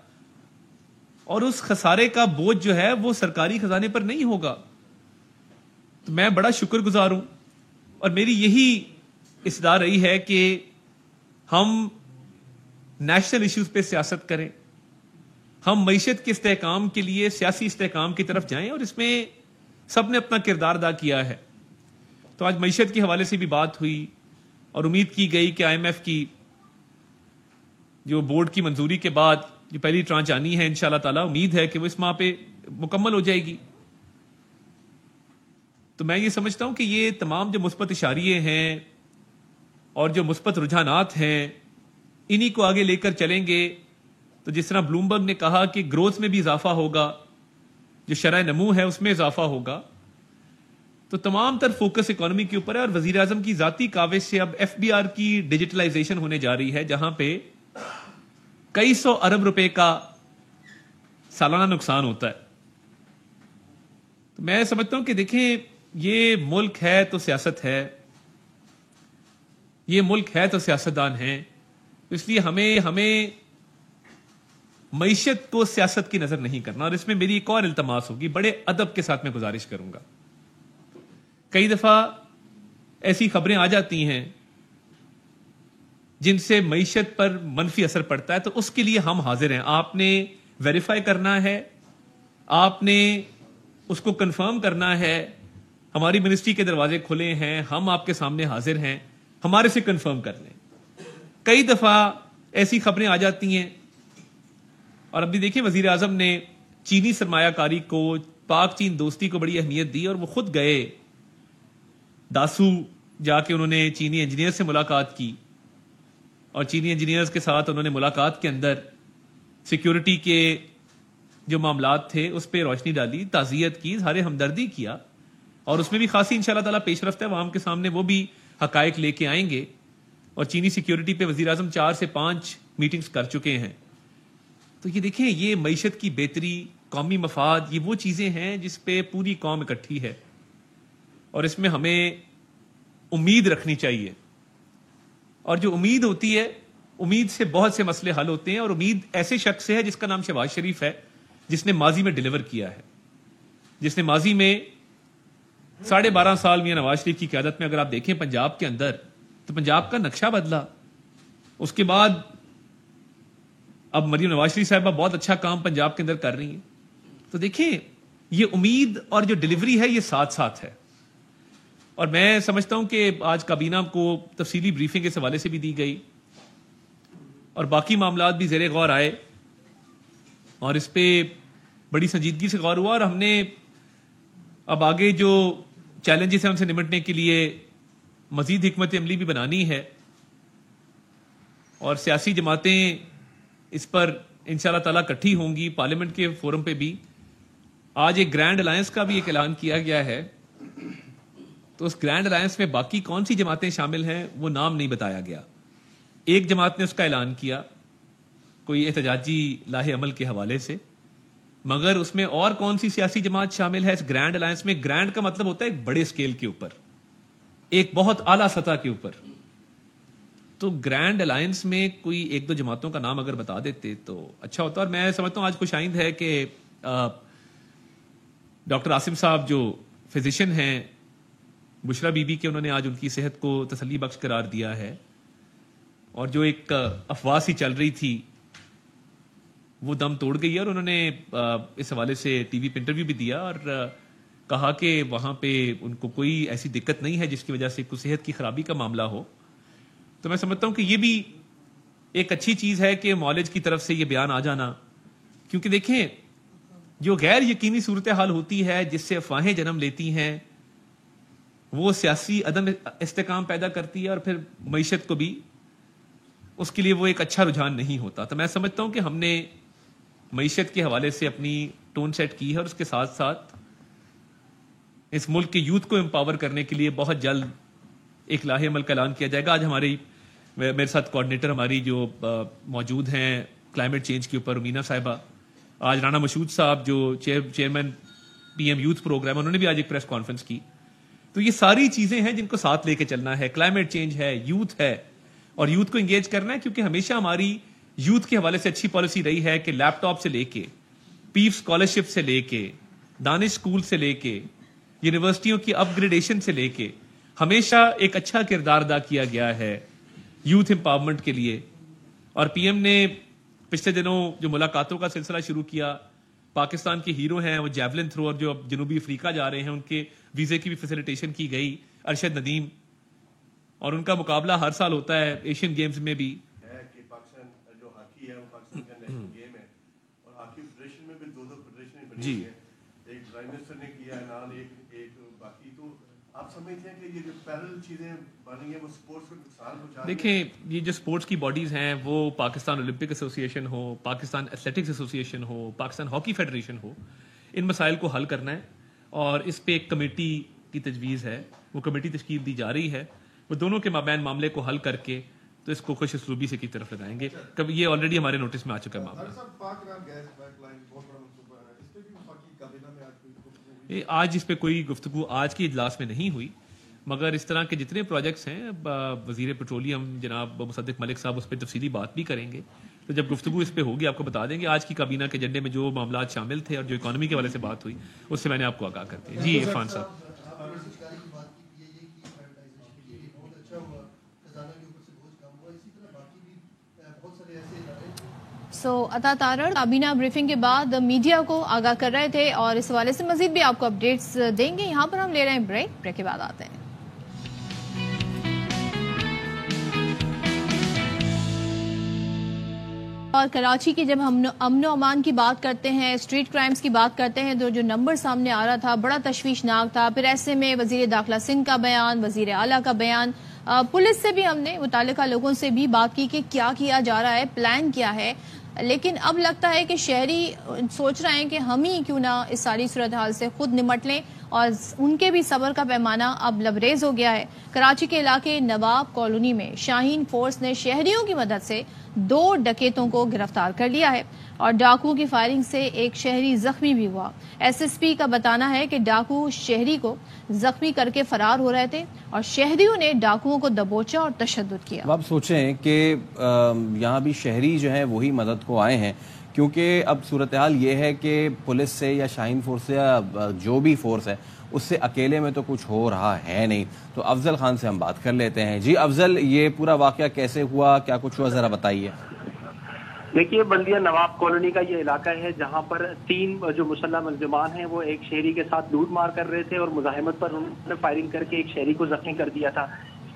और उस खसारे का बोझ जो है वो सरकारी खजाने पर नहीं होगा। तो मैं बड़ा शुक्रगुजार हूं और मेरी यही इस्तदा रही है कि हम नेशनल इश्यूज पे सियासत करें, हम मईशत के इस्तेहकाम के लिए सियासी इस्तेहकाम की तरफ जाएं, और इसमें सबने अपना किरदार अदा किया है। तो आज मईशत के हवाले से भी बात हुई और उम्मीद की गई कि IMF की जो बोर्ड की मंजूरी के बाद जो पहली ट्रांच आनी है, इंशाल्लाह ताला उम्मीद है कि वो इस माह पे मुकम्मल हो जाएगी। तो मैं ये समझता हूं कि ये तमाम जो मुस्बत इशारिये हैं और जो मुस्बत रुझानात हैं, इन्हीं को आगे लेकर चलेंगे तो जिस तरह ब्लूमबर्ग ने कहा कि ग्रोथ में भी इजाफा होगा, जो शरह नमू है उसमें इजाफा होगा। तो तमाम तर फोकस इकोनॉमी के ऊपर है और वजीर आजम की जाती काविश से अब FBR की डिजिटलाइजेशन होने जा रही है, जहां पे कई 100 अरब रुपए का सालाना नुकसान होता है। तो मैं समझता हूं कि देखें, ये मुल्क है तो सियासत है, ये मुल्क है तो सियासतदान है, इसलिए हमें मईशत को सियासत की नजर नहीं करना। और इसमें मेरी एक और इल्तमास होगी, बड़े अदब के साथ मैं गुजारिश करूंगा। कई दफा ऐसी खबरें आ जाती हैं जिनसे मईशत पर मनफी असर पड़ता है, तो उसके लिए हम हाजिर हैं। आपने वेरीफाई करना है, आपने उसको कंफर्म करना है। हमारी मिनिस्ट्री के दरवाजे खुले हैं, हम आपके सामने हाजिर हैं, हमारे से कंफर्म कर लें। कई दफा ऐसी खबरें आ जाती हैं और अभी देखिए वजीर आजम ने चीनी सरमायाकारी को, पाक चीन दोस्ती को बड़ी अहमियत दी और वो खुद गए दासू, जाके उन्होंने चीनी इंजीनियर से मुलाकात की और चीनी इंजीनियर्स के साथ उन्होंने मुलाकात के अंदर सिक्योरिटी के जो मामलात थे उस पर रोशनी डाली, ताज़ियत की, इज़हार हमदर्दी किया और उसमें भी खासी इंशाल्लाह ताला पेशरफ्त है। आवाम के सामने वो भी हकायक लेके आएंगे और चीनी सिक्योरिटी पे वजीर आजम 4 से 5 मीटिंग्स कर चुके हैं। तो ये देखें, ये मईशत की बेहतरी, कौमी मफाद, ये वो चीजें हैं जिस पे पूरी कौम इकट्ठी है और इसमें हमें उम्मीद रखनी चाहिए। और जो उम्मीद होती है, उम्मीद से बहुत से मसले हल होते हैं और उम्मीद ऐसे शख्स से है जिसका नाम शहबाज शरीफ है, जिसने माजी में डिलीवर किया है, जिसने माजी में 12.5 साल मियां नवाज शरीफ की क़यादत में अगर आप देखें पंजाब के अंदर, तो पंजाब का नक्शा बदला। उसके बाद अब मरीम नवाज शरीफ साहबा बहुत अच्छा काम पंजाब के अंदर कर रही हैं। तो देखिए, ये उम्मीद और जो डिलीवरी है ये साथ साथ है। और मैं समझता हूं कि आज काबीना को तफसीली ब्रीफिंग इस हवाले से भी दी गई और बाकी मामलात भी ज़ेरे गौर आए और इस पे बड़ी संजीदगी से गौर हुआ और हमने अब आगे जो चैलेंजेस हैं उनसे निपटने के लिए मजीद हिकमत अमली भी बनानी है और सियासी जमातें इस पर इंशाल्लाह ताला इकट्ठी होंगी। पार्लियामेंट के फोरम पे भी आज एक ग्रैंड अलायंस का भी एक ऐलान किया गया है, तो उस ग्रैंड अलायंस में बाकी कौन सी जमातें शामिल हैं वो नाम नहीं बताया गया। एक जमात ने उसका ऐलान किया कोई एहतजाजी लाहे अमल के हवाले से, मगर उसमें और कौन सी सियासी जमात शामिल है इस ग्रैंड अलायंस में? ग्रैंड का मतलब होता है एक बड़े स्केल के ऊपर, एक बहुत आला सतह के ऊपर। तो ग्रैंड अलायंस में कोई 1-2 जमातों का नाम अगर बता देते तो अच्छा होता। और मैं समझता हूं आज खुशाइंद है कि डॉक्टर आसिम साहब जो फिजिशियन हैं, बुशरा बीबी के, उन्होंने आज उनकी सेहत को तसल्ली बख्श करार दिया है और जो एक अफवाह सी चल रही थी वो दम तोड़ गई है और उन्होंने इस हवाले से टीवी पे इंटरव्यू भी दिया और कहा कि वहां पे उनको कोई ऐसी दिक्कत नहीं है जिसकी वजह से कोई सेहत की खराबी का मामला हो। तो मैं समझता हूं कि ये भी एक अच्छी चीज है कि मौलिज की तरफ से ये बयान आ जाना, क्योंकि देखें जो गैर यकीनी सूरत हाल होती है जिससे अफवाहें जन्म लेती हैं वो सियासी अदम इस्तेकाम पैदा करती है और फिर मईशत को भी उसके लिए वो एक अच्छा रुझान नहीं होता। तो मैं समझता हूं कि हमने मईशत के हवाले से अपनी टोन सेट की है और उसके साथ साथ इस मुल्क के यूथ को एम्पावर करने के लिए बहुत जल्द एक लाहे अमल का ऐलान किया जाएगा। आज मेरे साथ कोऑर्डिनेटर हमारी जो मौजूद हैं क्लाइमेट चेंज के ऊपर, उमीना साहिबा, आज राना मशहूद साहब जो चेयरमैन PM यूथ प्रोग्राम, उन्होंने भी आज एक प्रेस कॉन्फ्रेंस की। तो ये सारी चीजें हैं जिनको साथ लेके चलना है। क्लाइमेट चेंज है, यूथ है, और यूथ को एंगेज करना है, क्योंकि हमेशा हमारी यूथ के हवाले से अच्छी पॉलिसी रही है कि लैपटॉप से लेके, पीफ स्कॉलरशिप से लेके, दानिश स्कूल से लेके, यूनिवर्सिटियों की अपग्रेडेशन से लेके हमेशा एक अच्छा किरदार अदा किया गया है यूथ एम्पावरमेंट के लिए। और पीएम ने पिछले दिनों जो मुलाकातों का सिलसिला शुरू किया, पाकिस्तान के हीरो हैं वो जैवलिन थ्रोअर जो अब जनूबी अफ्रीका जा रहे हैं, उनके वीजे की भी फैसिलिटेशन की गई, अरशद नदीम, और उनका मुकाबला हर साल होता है एशियन गेम्स में भी। पाकिस्तान जो हॉकी है वो पाकिस्तान का नेशनल गेम है, और हॉकी फेडरेशन में भी दो फेडरेशन बनी जी है, एक प्राइम मिनिस्टर ने किया है नाल, एक बाकी। तो आप समझते हैं कि ये जो पैरेलल चीजें बनी है वो स्पोर्ट्स को नुकसान पहुंचा रही है? देखें, ये जो स्पोर्ट्स की बॉडीज हैं, वो पाकिस्तान ओलंपिक एसोसिएशन हो, पाकिस्तान एथलेटिक्स एसोसिएशन हो, पाकिस्तान हॉकी फेडरेशन हो, इन मसाइल को हल करना है, और इस पे एक कमेटी की तजवीज़ है, वो कमेटी तश्कील दी जा रही है। वो दोनों के माबैन मामले को हल करके तो इसको खुश उसलूबी से की तरफ लगाएंगे। कभी ये ऑलरेडी हमारे नोटिस में आ चुका है मामला। आज इस पे कोई गुफ्तगू आज की इजलास में नहीं हुई, मगर इस तरह के जितने प्रोजेक्ट्स हैं वजीर पेट्रोलियम जनाब मुसद्दिक मलिक साहब उस पर तफसीली बात भी करेंगे। तो जब गुफ्तगू इस पे होगी आपको बता देंगे। आज की काबीना के एजेंडे में जो मामला शामिल थे और जो इकोनॉमी के वाले से बात हुई उससे मैंने आपको आगाह कर दिया। जी इरफान साहब, अता तारड़ काबीना ब्रीफिंग के बाद मीडिया को आगाह कर रहे थे, और इस हवाले से मजीद भी आपको अपडेट्स देंगे। यहाँ पर हम ले रहे हैं ब्रेक के बाद आते हैं। और कराची की जब हम अमन अमान की बात करते हैं, स्ट्रीट क्राइम्स की बात करते हैं, तो जो नंबर सामने आ रहा था बड़ा तशवीशनाक था। फिर ऐसे में वजीर दाखिला सिंह का बयान, वजीर आला का बयान, पुलिस से भी हमने मुतालिका लोगों से भी बात की कि क्या किया जा रहा है, प्लान क्या है। लेकिन अब लगता है कि शहरी सोच रहे हैं कि हम ही क्यों ना इस सारी सूरत हाल से खुद निमट लें, और उनके भी सब्र का पैमाना अब लबरेज हो गया है। कराची के इलाके नवाब कॉलोनी में शाहीन फोर्स ने शहरियों की मदद से 2 डकैतों को गिरफ्तार कर लिया है, और डाकुओं की फायरिंग से एक शहरी जख्मी भी हुआ। SSP का बताना है कि डाकू शहरी को जख्मी करके फरार हो रहे थे, और शहरियों ने डाकुओं को दबोचा और तशद्दुद किया। अब आप सोचें कि यहाँ भी शहरी जो है वही मदद को आए हैं, क्योंकि अब सूरत हाल ये है कि पुलिस से या शाहीन फोर्स से या जो भी फोर्स है उससे अकेले में तो कुछ हो रहा है नहीं। तो अफजल खान से हम बात कर लेते हैं। जी अफजल, ये पूरा वाकया कैसे हुआ, क्या कुछ हुआ, जरा बताइए। देखिए, बल्दिया नवाब कॉलोनी का ये इलाका है जहां पर 3 जो मुसल्लह मुलजिमान हैं वो एक शहरी के साथ लूट मार कर रहे थे, और मुजाहिमत पर उन्होंने फायरिंग करके एक शहरी को जख्मी कर दिया था।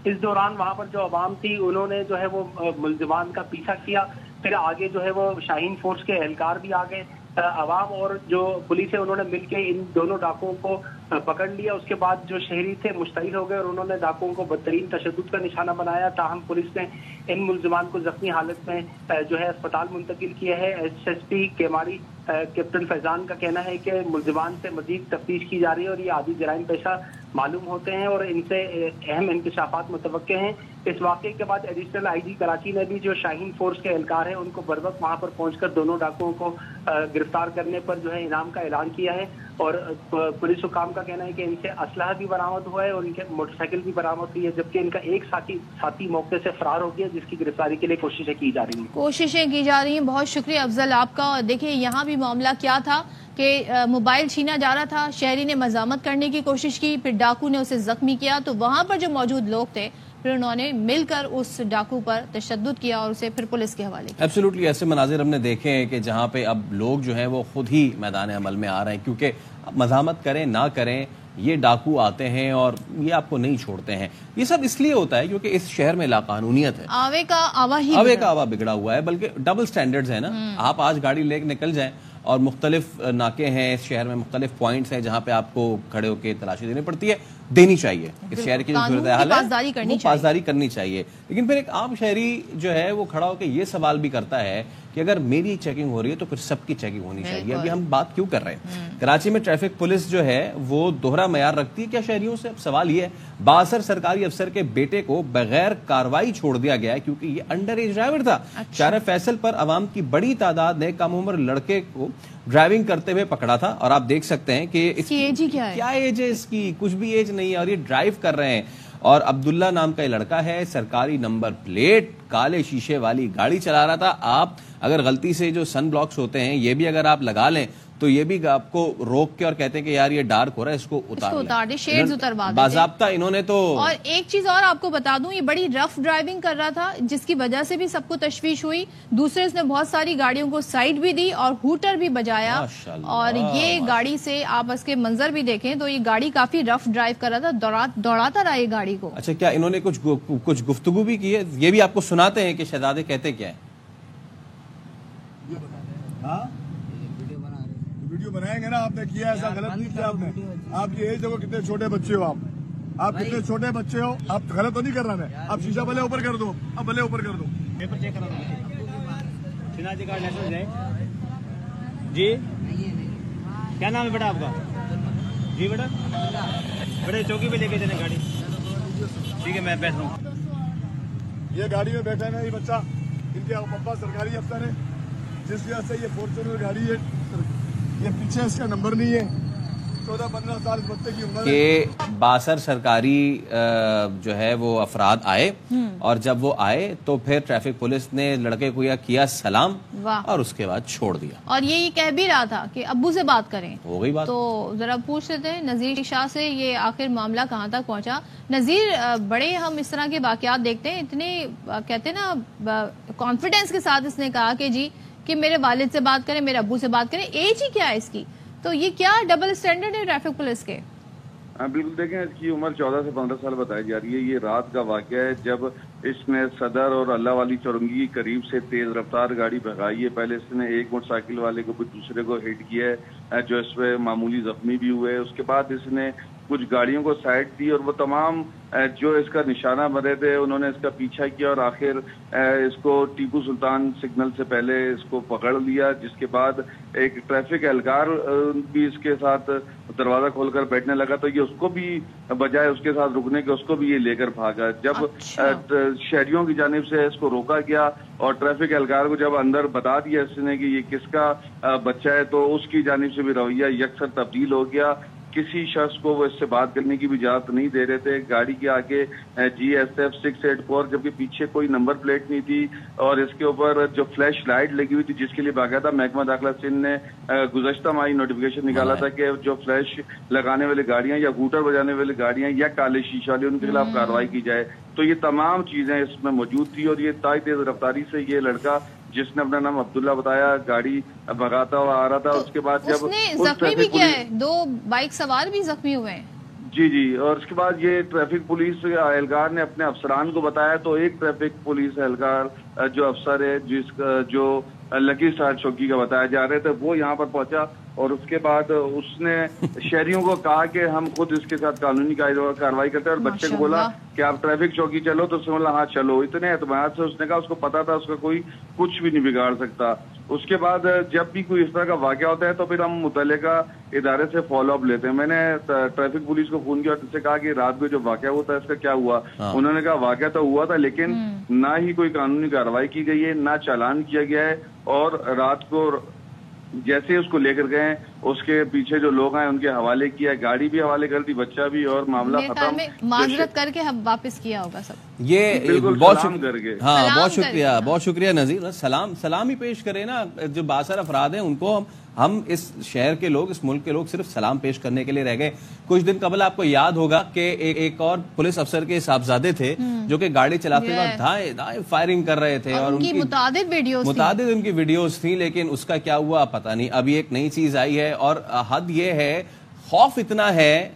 इस दौरान वहां पर जो अवाम थी उन्होंने जो है वो मुलजिमान का पीछा किया। फिर आगे जो है वो शाहीन फोर्स के एहलकार भी आ गए। अवाम और जो पुलिस है उन्होंने मिलकर इन दोनों डाकुओं को पकड़ लिया। उसके बाद जो शहरी थे मुश्तइल हो गए और उन्होंने डाकुओं को बदतरीन तशद्दुद का निशाना बनाया। ताहम पुलिस ने इन मुलजिमान को जख्मी हालत में जो है अस्पताल मुंतकिल किया है। SSP केमारी कैप्टन फैजान का कहना है कि मुलजिमान से मजीद तफ्तीश की जा रही है, और ये आदि जराइम पेशा मालूम होते हैं और इनसे अहम इंकशाफात मुतवक्के हैं। इस वाक़े के बाद एडिशनल IG कराची ने भी जो शाहीन फोर्स के एहलकार हैं उनको बर वक्त वहाँ पर पहुंचकर दोनों डाकुओं को गिरफ्तार करने पर जो है इनाम का ऐलान किया है। और पुलिस हुकाम का कहना है कि इनसे असलहा भी बरामद हुआ है और इनके मोटरसाइकिल भी बरामद हुई है, जबकि इनका एक साथी मौके से फरार हो गया, जिसकी गिरफ्तारी के लिए कोशिशें की जा रही हैं। बहुत शुक्रिया अफजल आपका। देखिए, यहाँ भी मामला क्या था कि मोबाइल छीना जा रहा था, शहरी ने मजामत करने की कोशिश की, फिर डाकू ने उसे जख्मी किया, तो वहां पर जो मौजूद लोग थे फिर उन्होंने मिलकर उस डाकू पर तशद्दुद किया और उसे फिर पुलिस के हवाले किया। एब्सोल्युटली ऐसे मनाजिर हमने देखे हैं कि जहां पे अब लोग जो हैं वो खुद ही मैदान अमल में आ रहे हैं, क्योंकि मजामत करें ना करें ये डाकू आते हैं और ये आपको नहीं छोड़ते हैं। ये सब इसलिए होता है क्योंकि इस शहर में लाकानूनियत है, आवे का आवा बिगड़ा हुआ है, बल्कि डबल स्टैंडर्ड्स है ना। आप आज गाड़ी लेकर निकल जाएं और मुख्तलिफ नाके हैं इस शहर में, मुख्तलिफ पॉइंट्स हैं जहां पे आपको खड़े होकर तलाशी देनी पड़ती है, देनी चाहिए। इस शहर की जो सूरत हाल है वो पासदारी करनी चाहिए। लेकिन फिर एक आम शहरी जो है वो खड़ा होकर ये सवाल भी करता है कि अगर मेरी चेकिंग हो रही है तो फिर सबकी चेकिंग होनी चाहिए। अभी हम बात क्यों कर रहे हैं? कराची में ट्रैफिक पुलिस जो है वो दोहरा मयार रखती है क्या शहरियों से? अब सवाल ये है, बासर सरकारी अफसर के बेटे को बगैर कार्रवाई छोड़ दिया गया है क्योंकि ये अंडर एज ड्राइवर था। शार फैसल पर अवाम की बड़ी तादाद ने कम उम्र लड़के को ड्राइविंग करते हुए पकड़ा था और आप देख सकते हैं कि इसकी एज ही क्या एज है इसकी, कुछ भी एज नहीं है और ये ड्राइव कर रहे हैं। और अब्दुल्ला नाम का ये लड़का है, सरकारी नंबर प्लेट, काले शीशे वाली गाड़ी चला रहा था। आप अगर गलती से जो सन ब्लॉक्स होते हैं ये भी अगर आप लगा लें तो ये भी आपको रोक के और कहते हैं कि यार ये डार्क हो रहा है, इसको उतार दे, शेड्स उतरवा दे। बाज़ाब्ता इन्होंने तो। और एक चीज और आपको बता दूं, ये बड़ी रफ ड्राइविंग कर रहा था जिसकी वजह से भी सबको तशवीश हुई। दूसरे इसने बहुत सारी गाड़ियों को साइड भी दी और हूटर भी बजाया। और ये गाड़ी से आप इसके मंजर भी देखें तो ये गाड़ी काफी रफ ड्राइव कर रहा था, दौड़ाता रहा ये गाड़ी को। अच्छा, क्या इन्होंने कुछ गुफ्तगू भी की है? ये भी आपको सुनाते हैं कि शहजादे कहते क्या है। वीडियो बनाएंगे ना, आपने किया ऐसा गलत नहीं किया आपने। आपकी एज देखो, कितने छोटे बच्चे हो आप कितने छोटे बच्चे हो, आप गलत तो नहीं कर रहा है। आप शीशा भले ऊपर कर दो, अब भले ऊपर कर दो। पेपर चेक करा शिनाजी कार्ड लाइसेंस है जी। क्या नाम है बेटा आपका? जी बेटा, बड़े चौकी पे लेके चले गाड़ी। ठीक है, मैं बैठ रहा हूँ। ये गाड़ी में बैठा है ना ये बच्चा, इनके पापा सरकारी अफसर है, जिस वजह से ये फॉर्च्यूनर गाड़ी है, ये पीछे इसका नंबर नहीं है। 14-15 साल बच्चे की उम्र के बासर सरकारी जो है वो अफराद आए और जब वो आए तो फिर ट्रैफिक पुलिस ने लड़के को किया सलाम और उसके बाद छोड़ दिया। और ये कह भी रहा था कि अब्बू से बात करें। हो गई बात। तो जरा पूछ लेते हैं नजीर शाह से, ये आखिर मामला कहाँ तक पहुंचा। नजीर, बड़े हम इस तरह के वाकयात देखते हैं, इतने कहते हैं ना कॉन्फिडेंस के साथ इसने कहा कि जी कि मेरे वालिद से बात करें, मेरे अब्बू से बात करें। एज ही क्या है इसकी? तो ये क्या डबल स्टैंडर्ड है ट्रैफिक पुलिस के? बिल्कुल, देखें इसकी उम्र 14 से 15 साल बताई जा रही है। ये रात का वाकया है जब इसने सदर और अल्लाह वाली चौरंगी के करीब से तेज रफ्तार गाड़ी भगाई है। पहले इसने एक मोटरसाइकिल वाले को भी दूसरे को हिट किया है, जो इस पे मामूली जख्मी भी हुए। उसके बाद इसने कुछ गाड़ियों को साइड दी और वो तमाम जो इसका निशाना बने थे उन्होंने इसका पीछा किया और आखिर इसको टीपू सुल्तान सिग्नल से पहले इसको पकड़ लिया, जिसके बाद एक ट्रैफिक एहलकार भी इसके साथ दरवाजा खोलकर बैठने लगा तो ये उसको भी बजाय उसके साथ रुकने के उसको भी ये लेकर भागा। जब शहरियों की जानिब से इसको रोका गया और ट्रैफिक एहलकार को जब अंदर बता दिया इसने कि ये किसका बच्चा है तो उसकी जानिब से भी रवैया यकसर तब्दील हो गया। किसी शख्स को वो इससे बात करने की भी इजाजत नहीं दे रहे थे। गाड़ी के आगे GSF 684 जबकि पीछे कोई नंबर प्लेट नहीं थी और इसके ऊपर जो फ्लैश लाइट लगी हुई थी जिसके लिए बाकायदा महकमा दाखिला सिंध ने गुज़श्ता माही नोटिफिकेशन निकाला था कि जो फ्लैश लगाने वाली गाड़ियां या हूटर बजाने वाली गाड़ियां या काले शीशा वाली उनके खिलाफ कार्रवाई की जाए। तो ये तमाम चीजें इसमें मौजूद थी और ये तेज रफ्तारी से ये लड़का जिसने अपना नाम अब्दुल्ला बताया गाड़ी भगाता हुआ आ रहा था। उसके बाद जब उसने जख्मी भी किया है, 2 बाइक सवार भी जख्मी हुए हैं। जी और उसके बाद ये ट्रैफिक पुलिस एहलकार ने अपने अफसरान को बताया तो एक ट्रैफिक पुलिस एहलकार जो अफसर है जो लकी स्टार चौकी का बताया जा रहे थे वो यहाँ पर पहुंचा और उसके बाद उसने शहरियों को कहा कि हम खुद इसके साथ कानूनी कार्रवाई करते हैं और बच्चे को बोला कि आप ट्रैफिक चौकी चलो तो उसने बोला हाँ चलो। इतने एतमाद से उसने कहा, उसको पता था उसका कोई कुछ भी नहीं बिगाड़ सकता। उसके बाद जब भी कोई इस तरह का वाकया होता है तो फिर हम मुतल्लिका इदारे से फॉलो अप लेते हैं। मैंने ट्रैफिक पुलिस को फोन किया और उससे कहा कि रात को जो वाकया हुआ था इसका क्या हुआ। उन्होंने कहा वाकया तो हुआ था लेकिन ना ही कोई कानूनी कार्रवाई की गई है, ना चालान किया गया है और रात को जैसे ही उसको लेकर गए उसके पीछे जो लोग हैं उनके हवाले किया, गाड़ी भी हवाले कर दी, बच्चा भी और मामला खत्म। माजरत करके हम वापस किया होगा सब ये बहुत शुक्रिया बहुत शुक्रिया नजीर। सलाम ही पेश करें ना, जो बासर अफराद हैं उनको हम इस शहर के लोग, इस मुल्क के लोग सिर्फ सलाम पेश करने के लिए रह गए। कुछ दिन कबल आपको याद होगा कि एक और पुलिस अफसर के साहबजादे थे जो कि गाड़ी चलाते वक्त दाएं फायरिंग कर रहे थे और उनकी मुतादिद उनकी वीडियोस थी, लेकिन उसका क्या हुआ पता नहीं। अभी एक नई चीज आई है और हद ये है, खौफ इतना है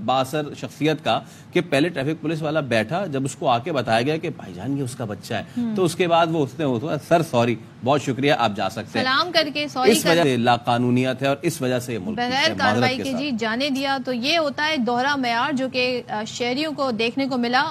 बासर शख्सियत का कि पहले ट्रैफिक पुलिस वाला बैठा, जब उसको आके बताया गया कि भाईजान ये उसका बच्चा है तो उसके बाद वो उसने सर सॉरी बहुत शुक्रिया आप जा सकते हैं, सलाम करके सॉरी इस वजह से लाकानूनियत है और इस वजह से मुल्क बगैर कार्रवाई के जी जाने दिया। तो ये होता है दोहरा मेयार जो कि शहरियों को देखने को मिला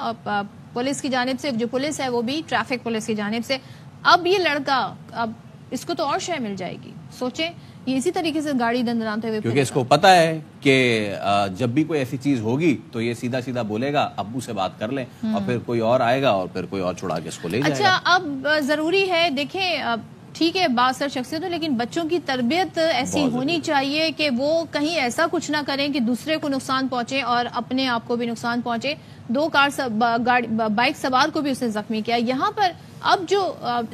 पुलिस की जानिब से, जो पुलिस है वो भी ट्रैफिक पुलिस की जानिब से। अब ये लड़का, अब इसको तो और शय मिल जाएगी। सोचे ये इसी तरीके से गाड़ी दंदनाते हुए, क्योंकि इसको पता है कि जब भी कोई ऐसी चीज होगी तो ये सीधा सीधा बोलेगा अब्बू से बात कर लें और फिर कोई और आएगा और फिर कोई और छुड़ा के इसको ले जाएगा। अच्छा, अब जरूरी है देखें ٹھیک ہے بااثر شخصیت ہو، لیکن بچوں کی تربیت ایسی ہونی چاہیے کہ وہ کہیں ایسا کچھ نہ کریں کہ دوسرے کو نقصان پہنچے اور اپنے آپ کو بھی نقصان پہنچے. 2 بائک سوار کو بھی اس نے زخمی کیا. یہاں پر اب جو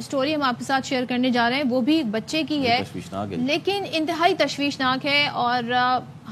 سٹوری ہم آپ کے ساتھ شیئر کرنے جا رہے ہیں وہ بھی بچے کی ہے، لیکن انتہائی تشویشناک ہے. اور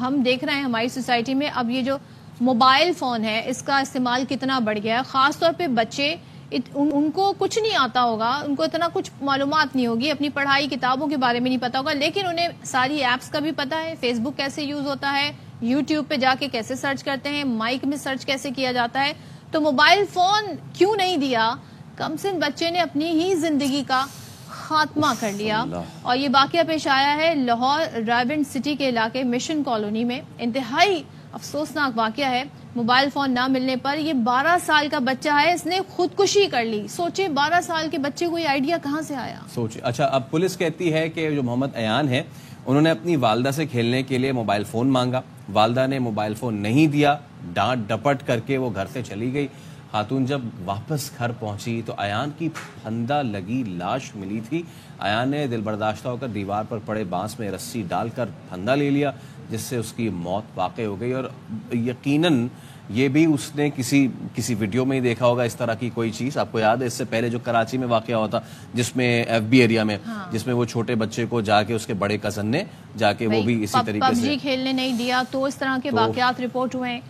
ہم دیکھ رہے ہیں ہماری سوسائٹی میں اب یہ جو موبائل فون ہے اس کا استعمال کتنا بڑھ گیا ہے. خاص طور پہ بچے، ان کو کچھ نہیں آتا ہوگا، ان کو اتنا کچھ معلومات نہیں ہوگی، اپنی پڑھائی کتابوں کے بارے میں نہیں پتا ہوگا، لیکن انہیں ساری ایپس کا بھی پتا ہے، فیس بک کیسے یوز ہوتا ہے، یوٹیوب پہ جا کے کیسے سرچ کرتے ہیں، مائک میں سرچ کیسے کیا جاتا ہے. تو موبائل فون کیوں نہیں دیا؟ کم سن بچے نے اپنی ہی زندگی کا خاتمہ کر لیا. اور یہ واقعہ پیش آیا ہے لاہور رائبنڈ سٹی کے علاقے مشن کالونی میں. انتہائی افسوسناک واقعہ ہے. موبائل فون نہ ملنے پر یہ 12 سال کا بچہ ہے، اس نے خودکشی کر لی. سوچیں 12 سال کے بچے کو یہ آئیڈیا کہاں سے آیا؟ سوچیں. اچھا، اب پولیس کہتی ہے کہ جو محمد ایان ہے انہوں نے اپنی والدہ سے کھیلنے کے لیے موبائل فون مانگا، والدہ نے موبائل فون نہیں دیا، ڈانٹ ڈپٹ کر کے وہ گھر سے چلی گئی. خاتون جب واپس گھر پہنچی تو ایان کی پھندا لگی لاش ملی تھی. ایان نے دل برداشتہ ہو کر دیوار پر پڑے بانس میں رسی ڈال کر پھندا لے لیا، جس سے اس کی موت واقع ہو گئی. اور یقیناً یہ بھی اس نے کسی ویڈیو میں ہی دیکھا ہوگا اس طرح کی کوئی چیز. آپ کو یاد ہے اس سے پہلے جو کراچی میں واقعہ ہوتا جس میں ایف بی ایریا میں جس میں وہ چھوٹے بچے کو جا کے اس کے بڑے کزن نے جا کے وہ بھی اسی طریقے سے PUBG کھیلنے نہیں دیا. تو اس طرح کے واقعات رپورٹ ہوئے ہیں.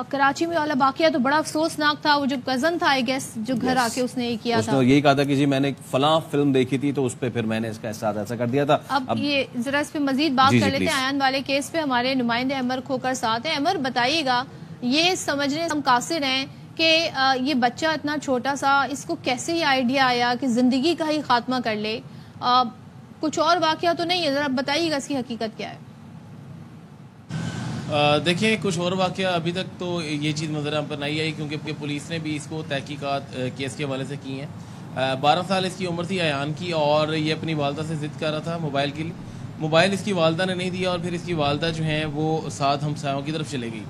کراچی میں والا واقعہ تو بڑا افسوسناک تھا. وہ جو کزن تھا آئی گیس جو گھر آ کے اس نے یہ کیا تھا، اس نے یہی کہا تھا کہ جی میں نے فلاں فلم دیکھی تھی تو اس پہ پھر میں نے اس کا احساس ایسا کر دیا تھا. اب یہ ذرا اس پہ مزید بات کر لیتے ہیں. ایان والے کیس پہ ہمارے نمائندے امر کھوکر ساتھ ہیں. امر بتائیے گا، یہ سمجھنے ہم قاصر ہیں کہ یہ بچہ اتنا چھوٹا سا، اس کو کیسے یہ آئیڈیا آیا کہ زندگی کا ہی خاتمہ کر لے؟ کچھ اور واقعہ تو نہیں ہے؟ ذرا بتائیے گا اس کی حقیقت کیا ہے. دیکھیں کچھ اور واقعہ ابھی تک تو یہ چیز نظر ہم پر نہیں آئی، کیونکہ پولیس نے بھی اس کو تحقیقات کیس کے حوالے سے کی ہیں. 12 سال اس کی عمر تھی ایان کی، اور یہ اپنی والدہ سے ضد کر رہا تھا موبائل کے لیے. موبائل اس کی والدہ نے نہیں دیا، اور پھر اس کی والدہ جو ہیں وہ ساتھ ہمسایوں کی طرف چلے گئی.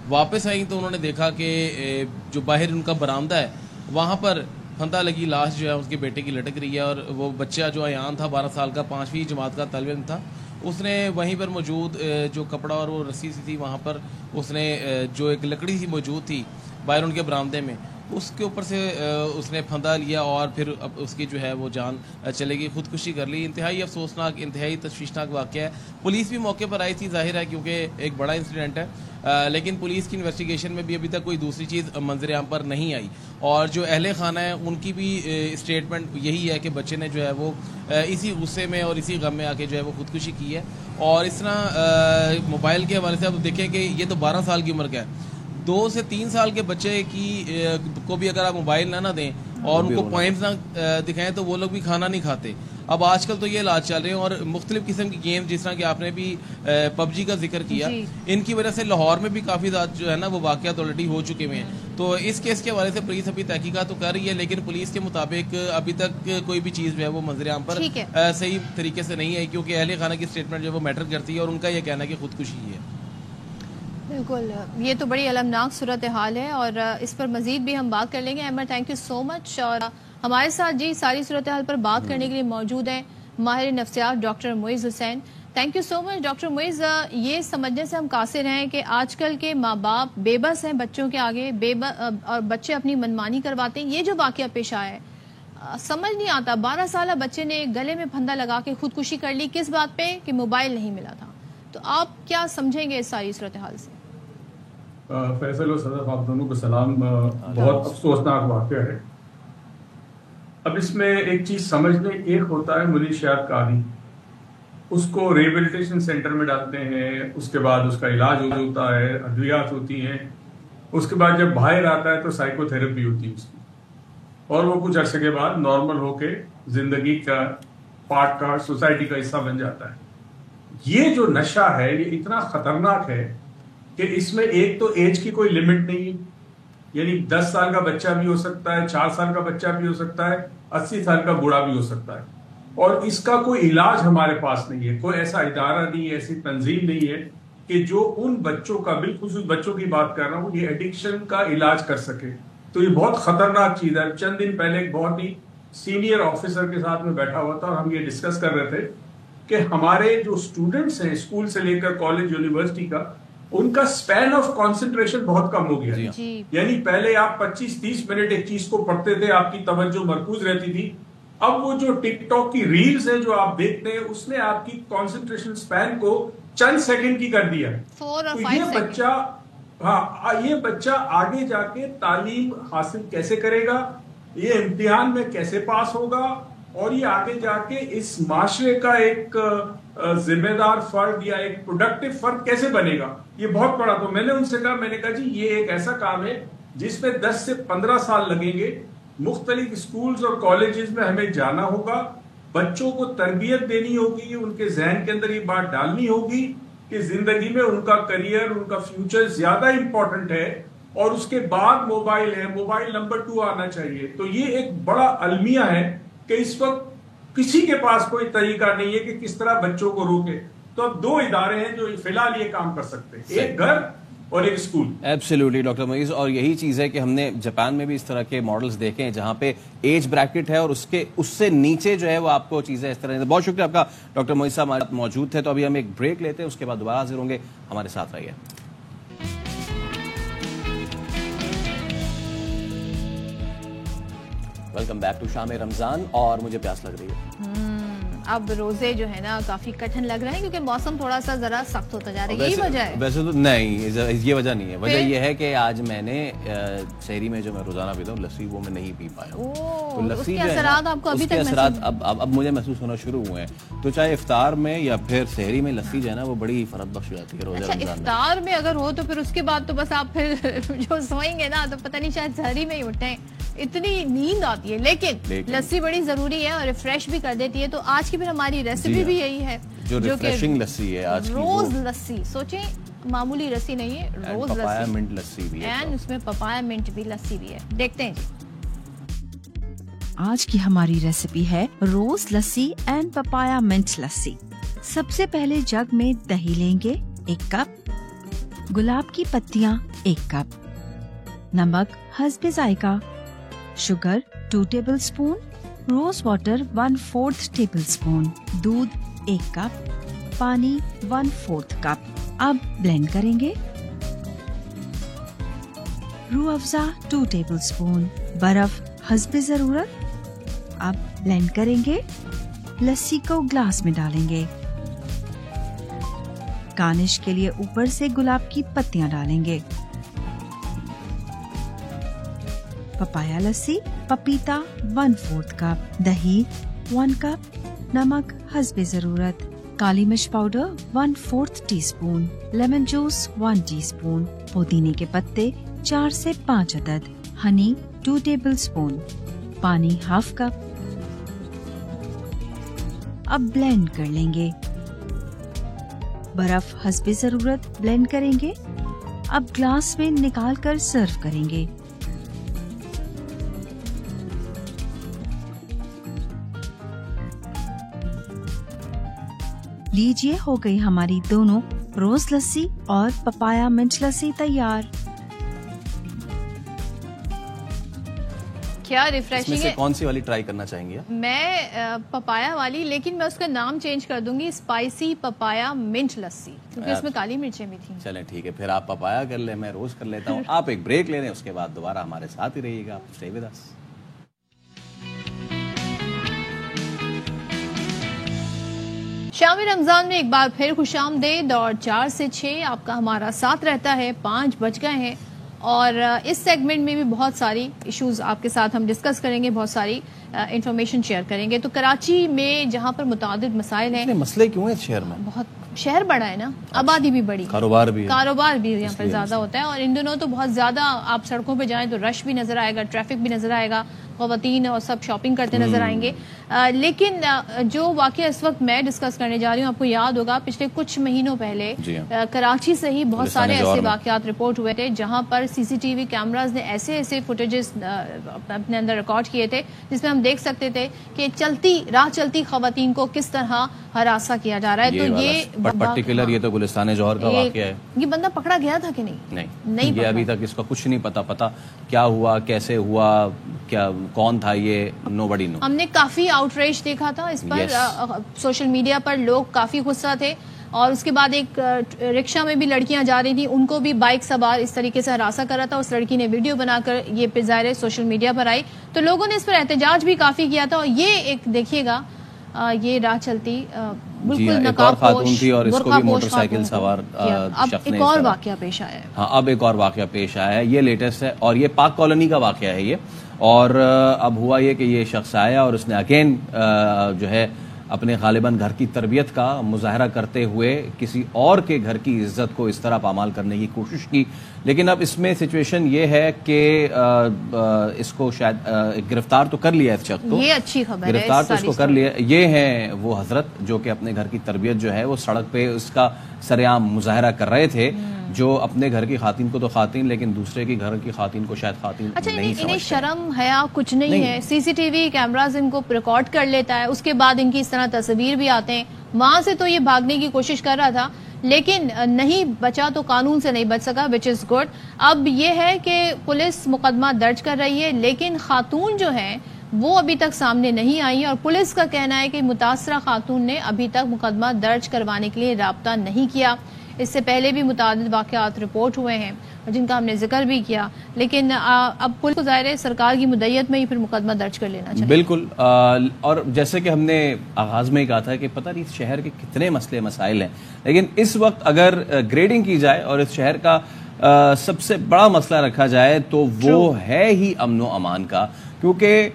واپس آئی تو انہوں نے دیکھا کہ جو باہر ان کا برآمدہ ہے وہاں پر پھندا لگی لاش جو ہے اس کے بیٹے کی لٹک رہی ہے. اور وہ بچہ جو ایان تھا 12 سال کا، 5ویں جماعت کا طالب علم تھا، اس نے وہیں پر موجود جو کپڑا اور وہ رسی سی تھی وہاں پر اس نے جو ایک لکڑی سی موجود تھی باہر ان کے برآمدے میں، اس کے اوپر سے اس نے پھندا لیا اور پھر اس کی جو ہے وہ جان چلے گی، خودکشی کر لی. انتہائی افسوسناک، انتہائی تشویشناک واقعہ ہے. پولیس بھی موقع پر آئی تھی، ظاہر ہے کیونکہ ایک بڑا انسیڈنٹ ہے، لیکن پولیس کی انویسٹیگیشن میں بھی ابھی تک کوئی دوسری چیز منظر عام پر نہیں آئی. اور جو اہل خانہ ہیں ان کی بھی اسٹیٹمنٹ یہی ہے کہ بچے نے جو ہے وہ اسی غصے میں اور اسی غم میں آ کے جو ہے وہ خودکشی کی ہے. اور اس طرح موبائل کے حوالے سے اب دیکھیں کہ یہ تو 12 سال کی عمر کا ہے. 2 سے 3 سال کے بچے کو بھی اگر آپ موبائل نہ دیں اور ان کو پوائنٹس نہ دکھائیں تو وہ لوگ بھی کھانا نہیں کھاتے. اب آج کل تو یہ علاج چل رہے ہیں، اور مختلف قسم کی گیم جس طرح کہ آپ نے بھی PUBG کا ذکر کیا، ان کی وجہ سے لاہور میں بھی کافی زیادہ جو ہے نا وہ واقعات آلریڈی ہو چکے ہوئے ہیں. تو اس کیس کے حوالے سے پولیس ابھی تحقیقات تو کر رہی ہے، لیکن پولیس کے مطابق ابھی تک کوئی بھی چیز جو ہے وہ منظر عام پر صحیح طریقے سے نہیں ہے، کیونکہ اہل خانہ کی اسٹیٹمنٹ جو وہ میٹر کرتی ہے اور ان کا یہ کہنا ہے کہ خودکشی ہے. بالکل، یہ تو بڑی المناک صورتحال ہے اور اس پر مزید بھی ہم بات کر لیں گے. امر تھینک یو سو مچ. اور ہمارے ساتھ جی ساری صورتحال پر بات کرنے کے لیے موجود ہیں ماہر نفسیات doctor Muizz Hussain. Thank you so much doctor معیز. یہ سمجھنے سے ہم قاصر ہیں کہ آج کل کے ماں باپ بے بس ہیں بچوں کے آگے، اور بچے اپنی منمانی کرواتے ہیں. یہ جو واقعہ پیش آیا ہے سمجھ نہیں آتا، 12 سالہ بچے نے گلے میں پھندا لگا کے خودکشی کر لی، کس بات پہ؟ کہ موبائل نہیں ملا تھا. تو آپ کیا سمجھیں گے اس ساری صورتحال سے؟ فیصل اور صدف آپ دونوں کو سلام. بہت افسوسناک واقعہ ہے. اب اس میں ایک چیز سمجھنے، ایک ہوتا ہے ملیشیات قاری، اس کو ریہیبلیٹیشن سینٹر میں ڈالتے ہیں، اس کے بعد اس کا علاج ہوتا ہے، ادویات ہوتی ہیں، اس کے بعد جب باہر آتا ہے تو سائیکو تھراپی ہوتی ہے اس کی، اور وہ کچھ عرصے کے بعد نارمل ہو کے زندگی کا پارٹ کا، سوسائٹی کا حصہ بن جاتا ہے. یہ جو نشہ ہے یہ اتنا خطرناک ہے کہ اس میں ایک تو ایج کی کوئی لمٹ نہیں ہے، یعنی 10 سال کا بچہ بھی ہو سکتا ہے، 4 سال کا بچہ بھی ہو سکتا ہے، 80 سال کا بوڑھا بھی ہو سکتا ہے. اور اس کا کوئی علاج ہمارے پاس نہیں ہے، کوئی ایسا ادارہ نہیں ہے، ایسی تنظیم نہیں ہے کہ جو ان بچوں کا، بالخصوص بچوں کی بات کر رہا ہوں، یہ ایڈکشن کا علاج کر سکے. تو یہ بہت خطرناک چیز ہے. چند دن پہلے ایک بہت ہی सीनियर ऑफिसर के साथ में बैठा हुआ था और हम ये डिस्कस कर रहे थे कि हमारे जो स्टूडेंट्स हैं स्कूल से लेकर कॉलेज यूनिवर्सिटी का, उनका स्पैन ऑफ कंसंट्रेशन बहुत कम हो गया। यानी पहले आप 25-30 मिनट एक चीज को पढ़ते थे, आपकी तवज्जो मरकूज रहती थी। अब वो जो टिकटॉक की रील्स है जो आप देखते हैं, उसने आपकी कंसंट्रेशन स्पैन को चंद सेकंड की कर दिया। ये बच्चा आगे जाके तालीम हासिल कैसे करेगा, ये इम्तिहान में कैसे पास होगा, और ये आगे जाके इस माशरे का एक जिम्मेदार फर्द या एक प्रोडक्टिव फर्द कैसे बनेगा, ये बहुत बड़ा। तो मैंने उनसे कहा, मैंने कहा जी ये एक ऐसा काम है जिसमें 10 से 15 साल लगेंगे। मुख्तलिफ स्कूल्स और कॉलेजेस में हमें जाना होगा, बच्चों को तरबियत देनी होगी, उनके जहन के अंदर ये बात डालनी होगी कि जिंदगी में उनका करियर, उनका फ्यूचर ज्यादा इंपॉर्टेंट है, और उसके बाद मोबाइल है, मोबाइल नंबर 2 आना चाहिए। तो ये एक बड़ा अलमिया है कि इस वक्त किसी के पास कोई तरीका नहीं है कि किस तरह बच्चों को रोके। तो अब 2 इदारे हैं जो फिलहाल ये काम कर सकते हैं, एक घर और एक स्कूल। एब्सोल्युटली डॉक्टर मोइज, और यही चीज है कि हमने जापान में भी इस तरह के मॉडल्स देखे हैं जहां पे एज ब्रैकेट है और उससे नीचे जो है वो आपको चीजें इस तरह। बहुत शुक्रिया आपका डॉक्टर मोइज साहब, हमारे मौजूद थे। तो अभी हम एक ब्रेक लेते हैं, उसके बाद दोबारा हाजिर होंगे, हमारे साथ रहिए। वेलकम बैक टू शाम रमजान। और मुझे प्यास लग रही है। अब रोजे जो है ना काफी कठिन लग रहे हैं क्योंकि मौसम थोड़ा सा जरा सख्त होता जा रहा है। यही वजह है? वैसे तो नहीं, ये वजह नहीं है। वजह ये है कि आज मैंने शहरी में जो मैं रोजाना पीता हूँ लस्सी, वो मैं नहीं पी पाया हूँ। तो लस्सी के असरात आपको अभी तक अब मुझे महसूस होना शुरू हुए हैं। तो चाहे इफ्तार में या फिर शहरी में लस्सी जो है ना वो बड़ी फरत बख्श जाती है रोजा रमजान में। इफ्तार में अगर हो तो फिर उसके बाद तो बस आप फिर जो सोएंगे ना तो पता नहीं शायद शहरी में ही उठे, इतनी नींद आती है। लेकिन लस्सी बड़ी जरूरी है और रिफ्रेश भी कर देती है। तो आज की फिर हमारी रेसिपी भी यही है, जो रिफ्रेशिंग लस्सी है आज की, रोज लस्सी। सोचें मामूली लस्सी नहीं है, रोज लस्सी, पपाया मिंट लस्सी भी है, एंड उसमें पपाया मिंट भी लस्सी भी है। देखते हैं जी। आज की हमारी रेसिपी है रोज लस्सी एंड पपाया मिंट लस्सी। सबसे पहले जग में दही लेंगे 1 कप, गुलाब की पत्तियाँ 1 कप, नमक हस्बे जायका, sugar 2 tablespoon, rose water 1/4 tablespoon, दूध 1 कप, पानी 1/4 कप। अब ब्लेंड करेंगे। रूह अफ़ज़ा 2 टेबलस्पून, बर्फ हस्बे जरूरत। अब ब्लेंड करेंगे। लस्सी को ग्लास में डालेंगे। गार्निश के लिए ऊपर से गुलाब की पत्तियां डालेंगे। पपाया लस्सी, पपीता 1/4 कप, दही 1 कप, नमक हस्बे जरूरत, काली मिर्च powder 1/4 teaspoon, lemon juice 1 teaspoon, पुदीने के पत्ते 4 से 5 अदद, हनी 2 टेबलस्पून, पानी 1/2 कप। अब ब्लेंड कर लेंगे। बर्फ हस्बे जरूरत ब्लेंड करेंगे। अब ग्लास में निकाल कर सर्व करेंगे। लीजिए, हो गई हमारी दोनों रोज लस्सी और पपाया मिंट लस्सी तैयार। क्या रिफ्रेशिंग है। कौन सी वाली ट्राई करना चाहेंगे? मैं पपाया वाली, लेकिन मैं उसका नाम चेंज कर दूंगी, स्पाइसी पपाया मिंट लस्सी, क्योंकि उसमें काली मिर्चें भी थी। चलें ठीक है, फिर आप पपाया कर ले, मैं रोज कर लेता हूँ। आप एक ब्रेक ले लें, उसके बाद दोबारा हमारे साथ ही रहिएगा। Stay with us. शाम रमजान में एक बार फिर खुशामदीद, और 4 से 6 आपका हमारा साथ रहता है। 5 बज गए हैं और इस सेगमेंट में भी बहुत सारी इश्यूज आपके साथ हम डिस्कस करेंगे, बहुत सारी इंफॉर्मेशन शेयर करेंगे। तो कराची में जहां पर मुतादिद मसाइल हैं। मसले क्यों है शहर में? बहुत शहर बड़ा है ना, आबादी भी बड़ी, कारोबार भी यहाँ पर ज्यादा होता है। और इन दिनों तो बहुत ज्यादा आप सड़कों पे जाएं तो रश भी नजर आएगा, ट्रैफिक भी नजर आएगा, ख़वातीन और सब शॉपिंग करते नजर आएंगे। लेकिन जो वाकया इस वक्त मैं डिस्कस करने जा रही हूँ, आपको याद होगा पिछले कुछ महीनों पहले कराची से ही बहुत सारे ऐसे वाकयात रिपोर्ट हुए थे जहां पर सीसीटीवी कैमराज ने ऐसे फुटेजेस अपने अंदर रिकॉर्ड किए थे जिसमें हम देख सकते थे कि राह चलती ख़वातीन को किस तरह हरासा किया जा रहा है। तो ये पर्टिकुलर ये तो गुलिस्तान जौहर का वाकया है। ये बंदा पकड़ा गया था कि नहीं? नहीं, ये अभी तक इसका कुछ नहीं पता क्या हुआ, कैसे हुआ, क्या कौन था ये, नोबडी नो। हमने काफी आउटरीच देखा था इस पर, सोशल मीडिया पर लोग काफी गुस्सा थे, और उसके बाद एक रिक्शा में भी लड़कियां जा रही थी, उनको भी बाइक सवार इस तरीके से हरासा कर रहा था। उस लड़की ने वीडियो बनाकर ये ज़ाहिर सोशल मीडिया पर आई, तो लोगों ने इस पर एहतजाज भी काफी किया था। और ये एक देखिएगा, ये राह चलती बिल्कुल नकाब खातून थी और इसको भी मोटरसाइकिल सवार अब एक और वाकया पेश आया है। हाँ, अब एक और वाकया पेश आया है, ये लेटेस्ट है और ये पाक कॉलोनी का वाकया है ये। और अब हुआ ये कि ये शख्स आया और उसने अगेन जो है अपने गालिबन घर की तरबियत का मुजाहरा करते हुए किसी और के घर की इज्जत को इस तरह पामाल करने की कोशिश की। लेकिन अब इसमें सिचुएशन ये है कि इसको शायद गिरफ्तार तो कर लिया इस शख्स को, ये अच्छी खबर है, गिरफ्तार तो इसको कर लिया। ये हैं वो हजरत जो कि अपने घर की तरबियत जो है वो सड़क पे उसका सरेआम मुजाहरा कर रहे थे, जो अपने घर की खातिन को तो खातिन, लेकिन दूसरे की घर की खातिन को शायद खातिन नहीं समझते। इन्हें शर्म हया कुछ नहीं है। सीसीटीवी कैमरास इनको रिकॉर्ड कर लेता है, उसके बाद इनकी इस तरह तस्वीर भी आते हैं। वहां से तो ये भागने की कोशिश कर रहा था, लेकिन नहीं बचा तो कानून से नहीं बच सका, विच इज गुड। अब ये है कि पुलिस मुकदमा दर्ज कर रही है, लेकिन खातून जो है वो अभी तक सामने नहीं आई है, और पुलिस का कहना है कि मुतासरा खातून ने अभी तक मुकदमा दर्ज करवाने के लिए राब्ता नहीं किया। इससे पहले भी मुतादिद वाक़यात रिपोर्ट हुए हैं जिनका हमने जिक्र भी किया, लेकिन अब पुलिस को ज़ाहिर है सरकार की मुद्दत में ही फिर मुकदमा दर्ज कर लेना चाहिए। बिल्कुल। और जैसे कि हमने आगाज में ही कहा था कि पता नहीं इस शहर के कितने मसले मसाइल हैं, लेकिन इस वक्त अगर ग्रेडिंग की जाए और इस शहर का सबसे बड़ा मसला रखा जाए तो वो है ही अमन व अमान का, क्योंकि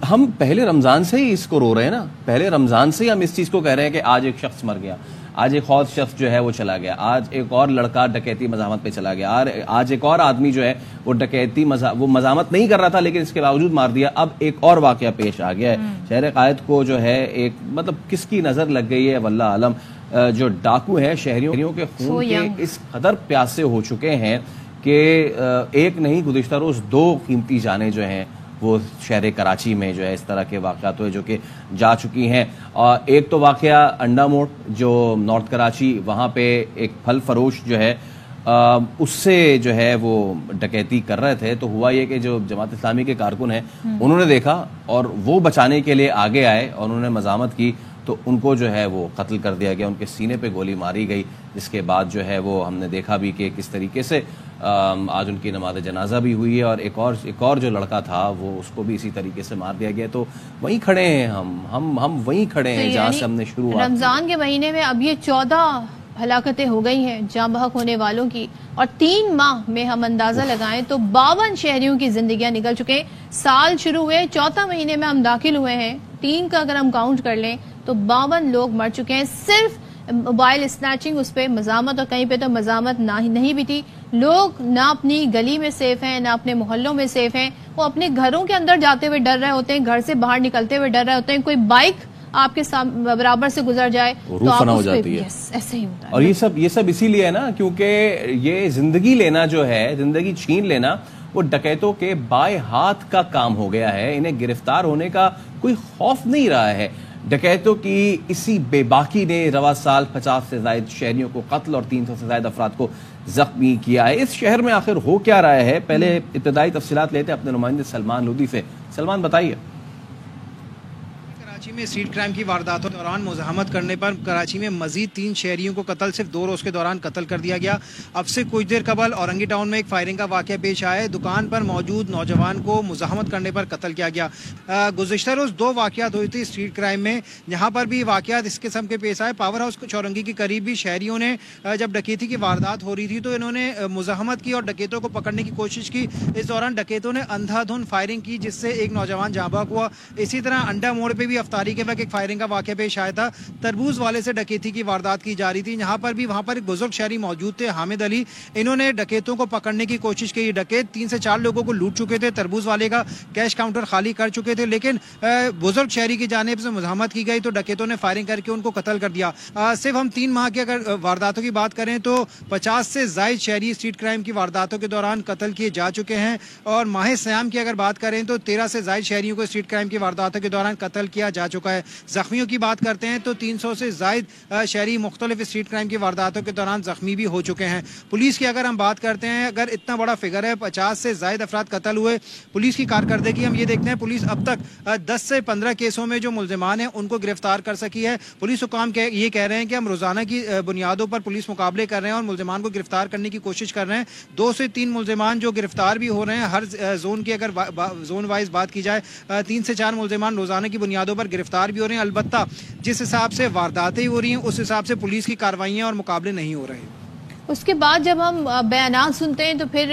हम पहले रमजान से ही इसको रो रहे हैं ना, पहले रमजान से ही हम इस चीज को कह रहे हैं कि आज एक शख्स मर गया, आज एक और शख्स जो है वो चला गया, आज एक और लड़का डकैती मजामत पे चला गया, आज एक और आदमी जो है वो डकैती वो मजामत नहीं कर रहा था लेकिन इसके बावजूद मार दिया। अब एक और वाकया पेश आ गया है। शहर कायद को जो है एक मतलब किसकी नजर लग गई है वल्लाह आलम, जो डाकू है शहरियों के खून के इस कदर प्यासे हो चुके हैं कि एक नहीं गुज़िश्ता रोज 2 कीमती जानें जो हैं वो शहर कराची में जो है इस तरह के वाक़यात हुए जो कि जा चुकी हैं। और एक तो वाक़या अंडा मोड़ जो नॉर्थ कराची, वहाँ पे एक फल फरोश जो है उससे जो है वो डकैती कर रहे थे, तो हुआ ये कि जो जमात इस्लामी के कारकुन हैं उन्होंने देखा और वो बचाने के लिए आगे आए और उन्होंने मज़ामत की, तो उनको जो है वो कत्ल कर दिया गया, उनके सीने पे गोली मारी गई। जिसके बाद जो है वो हमने देखा भी कि किस तरीके से आज उनकी नमाज जनाजा भी हुई है और एक और जो लड़का था वो उसको भी इसी तरीके से मार दिया गया। तो वहीं खड़े हैं हम वहीं खड़े हैं जहाँ से हमने शुरुआत। रमजान के महीने में अब ये 14 हलाकतें हो गई हैं जाँ बहक होने वालों की, और 3 माह में हम अंदाजा लगाएं तो 52 शहरियों की जिंदगियां निकल चुके हैं। साल शुरू हुए 4था महीने में हम दाखिल हुए हैं, 3 का अगर हम काउंट कर लें तो 52 लोग मर चुके हैं। सिर्फ मोबाइल स्नैचिंग, उस पर मजामत, और कहीं पे तो मजामत नहीं भी थी। लोग ना अपनी गली में सेफ हैं ना अपने मोहल्लों में सेफ हैं, वो अपने घरों के अंदर जाते हुए डर रहे होते हैं, घर से बाहर निकलते हुए डर रहे होते हैं। कोई बाइक आपके बराबर से गुजर जाए तो आप हो जाती है। ऐसे ही होता है। और ये सब इसीलिए है ना, क्योंकि ये जिंदगी लेना जो है, जिंदगी छीन लेना, वो डकैतों के बाएं हाथ का काम हो गया है। इन्हें गिरफ्तार होने का कोई खौफ नहीं रहा है। डकैतों की इसी बेबाकी ने रवा साल 50 से ज्यादा शहरियों को कत्ल और 300 से ज्यादा अफराद को जख्मी किया है। इस शहर में आखिर हो क्या रहा है, पहले इब्तदाई तफसीलात लेते हैं अपने नुमाइंदे सलमान लोधी से। सलमान बताइए। कराची में स्ट्रीट क्राइम की वारदातों के दौरान मुज़ाहमत करने पर कराची में मजीद 3 शहरियों को कत्ल सिर्फ 2 रोज के दौरान कत्ल कर दिया गया। अब से कुछ देर कबल औरंगी टाउन में एक फायरिंग का वाक़या पेश आया है। दुकान पर मौजूद नौजवान को मुज़ाहमत करने पर कत्ल किया गया। गुज़िश्ता रोज 2 वाक़यात हुई थी स्ट्रीट क्राइम में, यहाँ पर भी वाक़यात इस किस्म के पेश आए। पावर हाउस चौरंगी के करीब भी शहरियों ने जब डकैती की वारदात हो रही थी तो इन्होंने मुज़ाहमत की और डकैतों को पकड़ने की कोशिश की। इस दौरान डकैतों ने अंधाधुंध फायरिंग की जिससे एक नौजवान जाँ बहक हुआ। इसी तरह अंडा मोड़ पर भी अफ्तारी के वक्त एक फायरिंग का वाक़या पेश आया था। तरबूज वाले से डकैती की वारदात की जा रही थी, यहाँ पर भी वहाँ पर एक बुजुर्ग शहरी मौजूद थे हामिद अली। इन्होंने डकैतों को पकड़ने की कोशिश की। डकैत 3 से 4 लोगों को लूट चुके थे, तरबूज वाले का कैश काउंटर खाली कर चुके थे, लेकिन बुजुर्ग शहरी की जानिब से मुज़ाहमत की गई तो डकैतों ने फायरिंग करके उनको कत्ल कर दिया। सिर्फ हम 3 माह की अगर वारदातों की बात करें तो 50 से ज़ायद शहरी स्ट्रीट क्राइम की वारदातों के दौरान कत्ल किए जा चुके हैं। और माह सयाम की अगर बात करें तो 13 से ज़ायद शहरियों को स्ट्रीट क्राइम की वारदातों के दौरान कत्ल किया जा जा चुका है। जख्मियों की बात करते हैं तो 300 से जायद शहरी मुख्तलिफ स्ट्रीट क्राइम की वारदातों के दौरान जख्मी भी हो चुके हैं। पुलिस की अगर हम बात करते हैं, अगर इतना बड़ा फिगर है, 50 से जायद अफराद कत्ल हुए, पुलिस की कारकर्दगी हम ये देखते हैं, पुलिस अब तक 10 से 15 केसों में जो मुल्जिमान हैं उनको गिरफ्तार कर सकी है। पुलिस हुकाम ये कह रहे हैं कि हम रोजाना की बुनियादों पर पुलिस मुकाबले कर रहे हैं और मुल्जिमान को गिरफ्तार करने की कोशिश कर रहे हैं। 2 से 3 मुल्जिमान जो गिरफ्तार भी हो रहे हैं, हर जोन की अगर जोन वाइज बात की जाए 3 से 4 मुल्जिमान रोजाना की बुनियादों पर गिरफ्तार भी हो रहे हैं। अलबत्ता जिस हिसाब से वारदातें हो रही हैं उस हिसाब से पुलिस की कार्रवाइयां और मुकाबले नहीं हो रहे। उसके बाद जब हम बयानात सुनते हैं तो फिर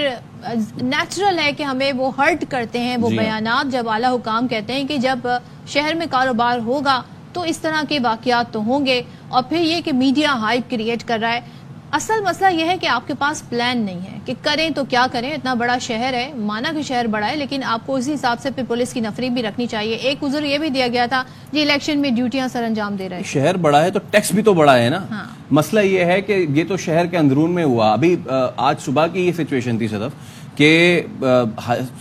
नेचुरल है कि हमें वो हर्ट करते हैं वो बयानात, जब आला हुकाम कहते हैं कि जब शहर में कारोबार होगा तो इस तरह के वाकयात तो होंगे, और फिर ये कि मीडिया हाइप क्रिएट कर रहा है। असल मसला यह है कि आपके पास प्लान नहीं है कि करें तो क्या करें। इतना बड़ा शहर है, माना कि शहर बड़ा है, लेकिन आपको उसी हिसाब से फिर पुलिस की नफरी भी रखनी चाहिए। एक उज़र ये भी दिया गया था जी इलेक्शन में ड्यूटियां सर अंजाम दे रहे हैं। शहर बड़ा है तो टैक्स भी तो बड़ा है ना। हाँ। मसला ये है कि ये तो शहर के अंदरून में हुआ। अभी आज सुबह की ये सिचुएशन थी सदफ कि